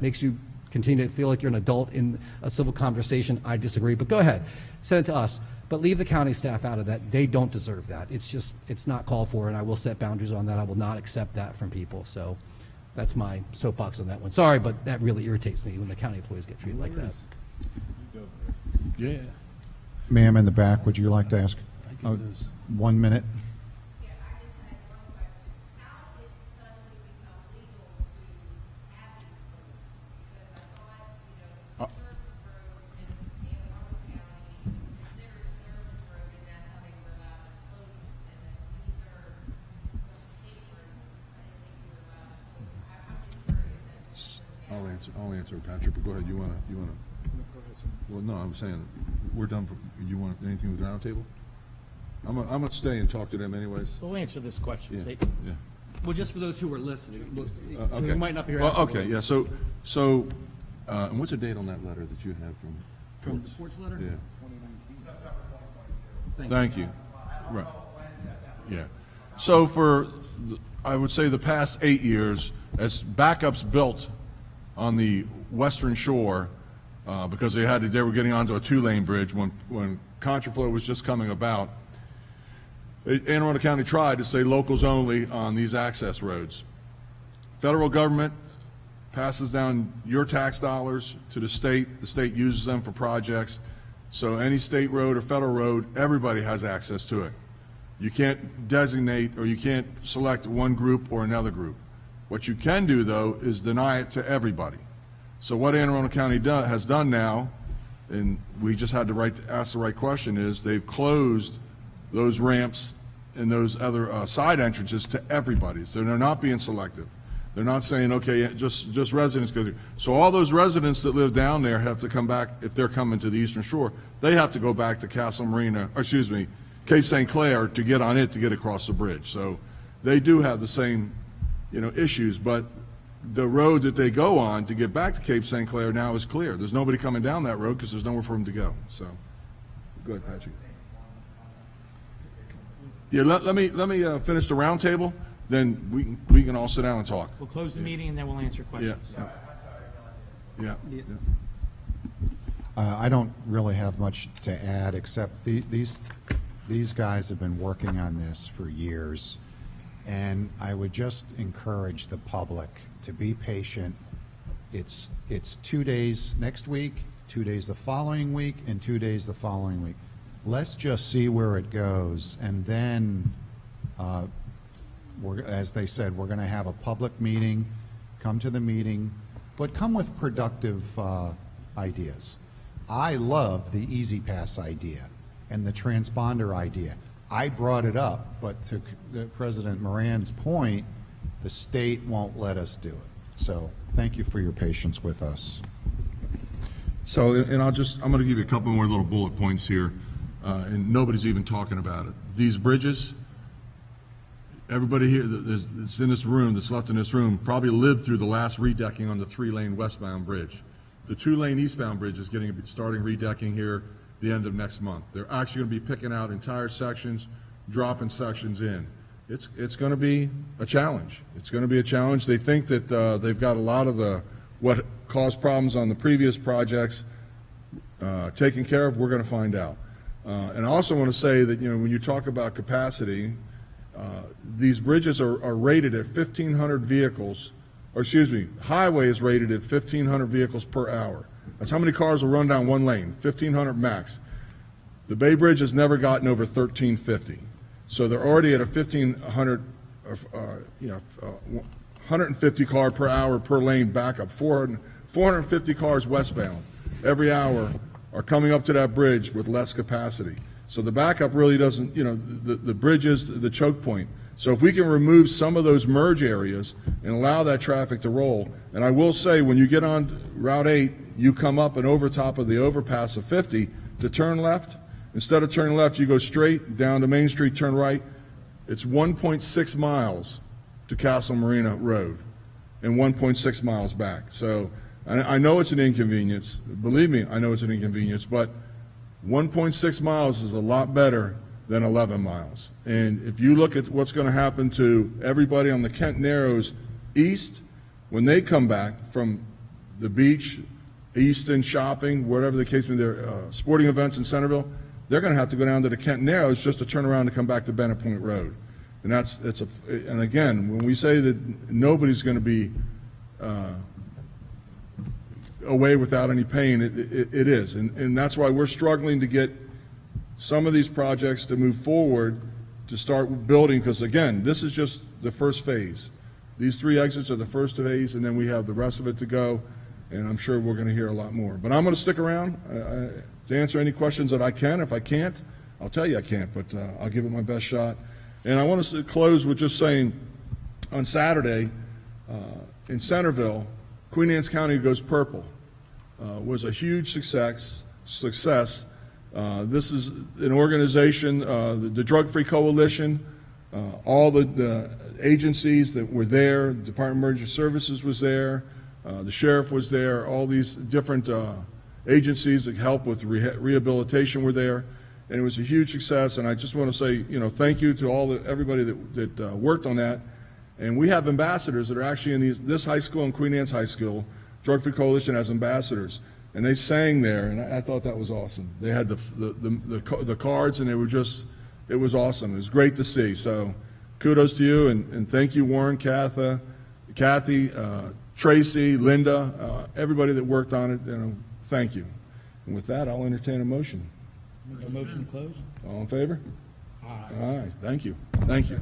makes you continue to feel like you're an adult in a civil conversation, I disagree. But go ahead, send it to us. But leave the county staff out of that. They don't deserve that. It's not called for, and I will set boundaries on that. I will not accept that from people. So that's my soapbox on that one. Sorry, but that really irritates me when the county employees get treated like that. Yeah. Ma'am in the back, would you like to ask 1 minute? I'll answer, Patrick, but go ahead. You want to? Well, no, I'm saying we're done. You want anything with the round table? I'm going to stay and talk to them anyways. We'll answer this question. Yeah. Well, just for those who were listening, okay. who might not be here. Okay, yeah. So, and what's the date on that letter that you have from the sports letter? Yeah. 2019. Thank you. Right. Yeah. So I would say the past 8 years, as backups built on the western shore, because they were getting onto a 2-lane bridge when contraflow was just coming about. Anne Arundel County tried to say locals only on these access roads. Federal government passes down your tax dollars to the state uses them for projects, so any state road or federal road, everybody has access to it. You can't designate or you can't select one group or another group. What you can do, though, is deny it to everybody. So what Anne Arundel County has done now, and we just had to ask the right question, is they've closed those ramps and those other side entrances to everybody. So they're not being selective. They're not saying, okay, just residents go through. So all those residents that live down there have to come back, if they're coming to the Eastern Shore, they have to go back to Castle Marina, or excuse me, Cape St. Clair to get on it to get across the bridge. So they do have the same, issues, but the road that they go on to get back to Cape St. Clair now is clear. There's nobody coming down that road because there's nowhere for them to go. So, go ahead, Patrick. Yeah, let me finish the roundtable. Then we can all sit down and talk. We'll close the meeting and then we'll answer questions. Yeah. I don't really have much to add, except these guys have been working on this for years, and I would just encourage the public to be patient. It's 2 days next week, 2 days the following week, and 2 days the following week. Let's just see where it goes, and then as they said, we're going to have a public meeting. Come to the meeting, but come with productive ideas. I love the Easy Pass idea and the transponder idea. I brought it up, but to President Moran's point, the state won't let us do it. So thank you for your patience with us. So, and I'm going to give you a couple more little bullet points here, and nobody's even talking about it. These bridges, everybody here that's in this room, that's left in this room, probably lived through the last redecking on the 3-lane westbound bridge. The 2-lane eastbound bridge is starting redecking here the end of next month. They're actually going to be picking out entire sections, dropping sections in. It's going to be a challenge. It's going to be a challenge. They think that they've got a lot of what caused problems on the previous projects taken care of. We're going to find out. And I also want to say that, when you talk about capacity, these bridges are rated at 1,500 vehicles, or excuse me, highway is rated at 1,500 vehicles per hour. That's how many cars will run down one lane, 1,500 max. The Bay Bridge has never gotten over 1,350. So they're already at a 1,500, 150 car per hour per lane backup. 450 cars westbound every hour are coming up to that bridge with less capacity. So the backup really doesn't, the bridge is the choke point. So if we can remove some of those merge areas and allow that traffic to roll, and I will say, when you get on Route 8, you come up and over top of the overpass of 50 to turn left. Instead of turning left, you go straight down to Main Street, turn right. It's 1.6 miles to Castle Marina Road and 1.6 miles back. So I know it's an inconvenience. Believe me, I know it's an inconvenience, but 1.6 miles is a lot better than 11 miles. And if you look at what's going to happen to everybody on the Kent Narrows east, when they come back from the beach, Easton, shopping, whatever the case may be, their sporting events in Centerville, they're going to have to go down to the Kent Narrows just to turn around and come back to Bennett Point Road. And and again, when we say that nobody's going to be away without any pain, it is. And that's why we're struggling to get some of these projects to move forward to start building, because again, this is just the first phase. These 3 exits are the first phase, and then we have the rest of it to go, and I'm sure we're going to hear a lot more. But I'm going to stick around to answer any questions that I can. If I can't, I'll tell you I can't, but I'll give it my best shot. And I want to close with just saying, on Saturday in Centerville, Queen Anne's County Goes Purple was a huge success. This is an organization, the Drug-Free Coalition, all the agencies that were there, the Department of Emergency Services was there, the sheriff was there, all these different agencies that help with rehabilitation were there, and it was a huge success. And I just want to say, thank you to everybody that worked on that. And we have ambassadors that are actually in this high school and Queen Anne's High School. Drug-Free Coalition has ambassadors. And they sang there, and I thought that was awesome. They had the cards, and they were just it was awesome. It was great to see. So kudos to you, and thank you, Warren, Kathy, Tracy, Linda, everybody that worked on it. Thank you. And with that, I'll entertain a motion. Make a motion to close? All in favor? Aye. Thank you. Thank you.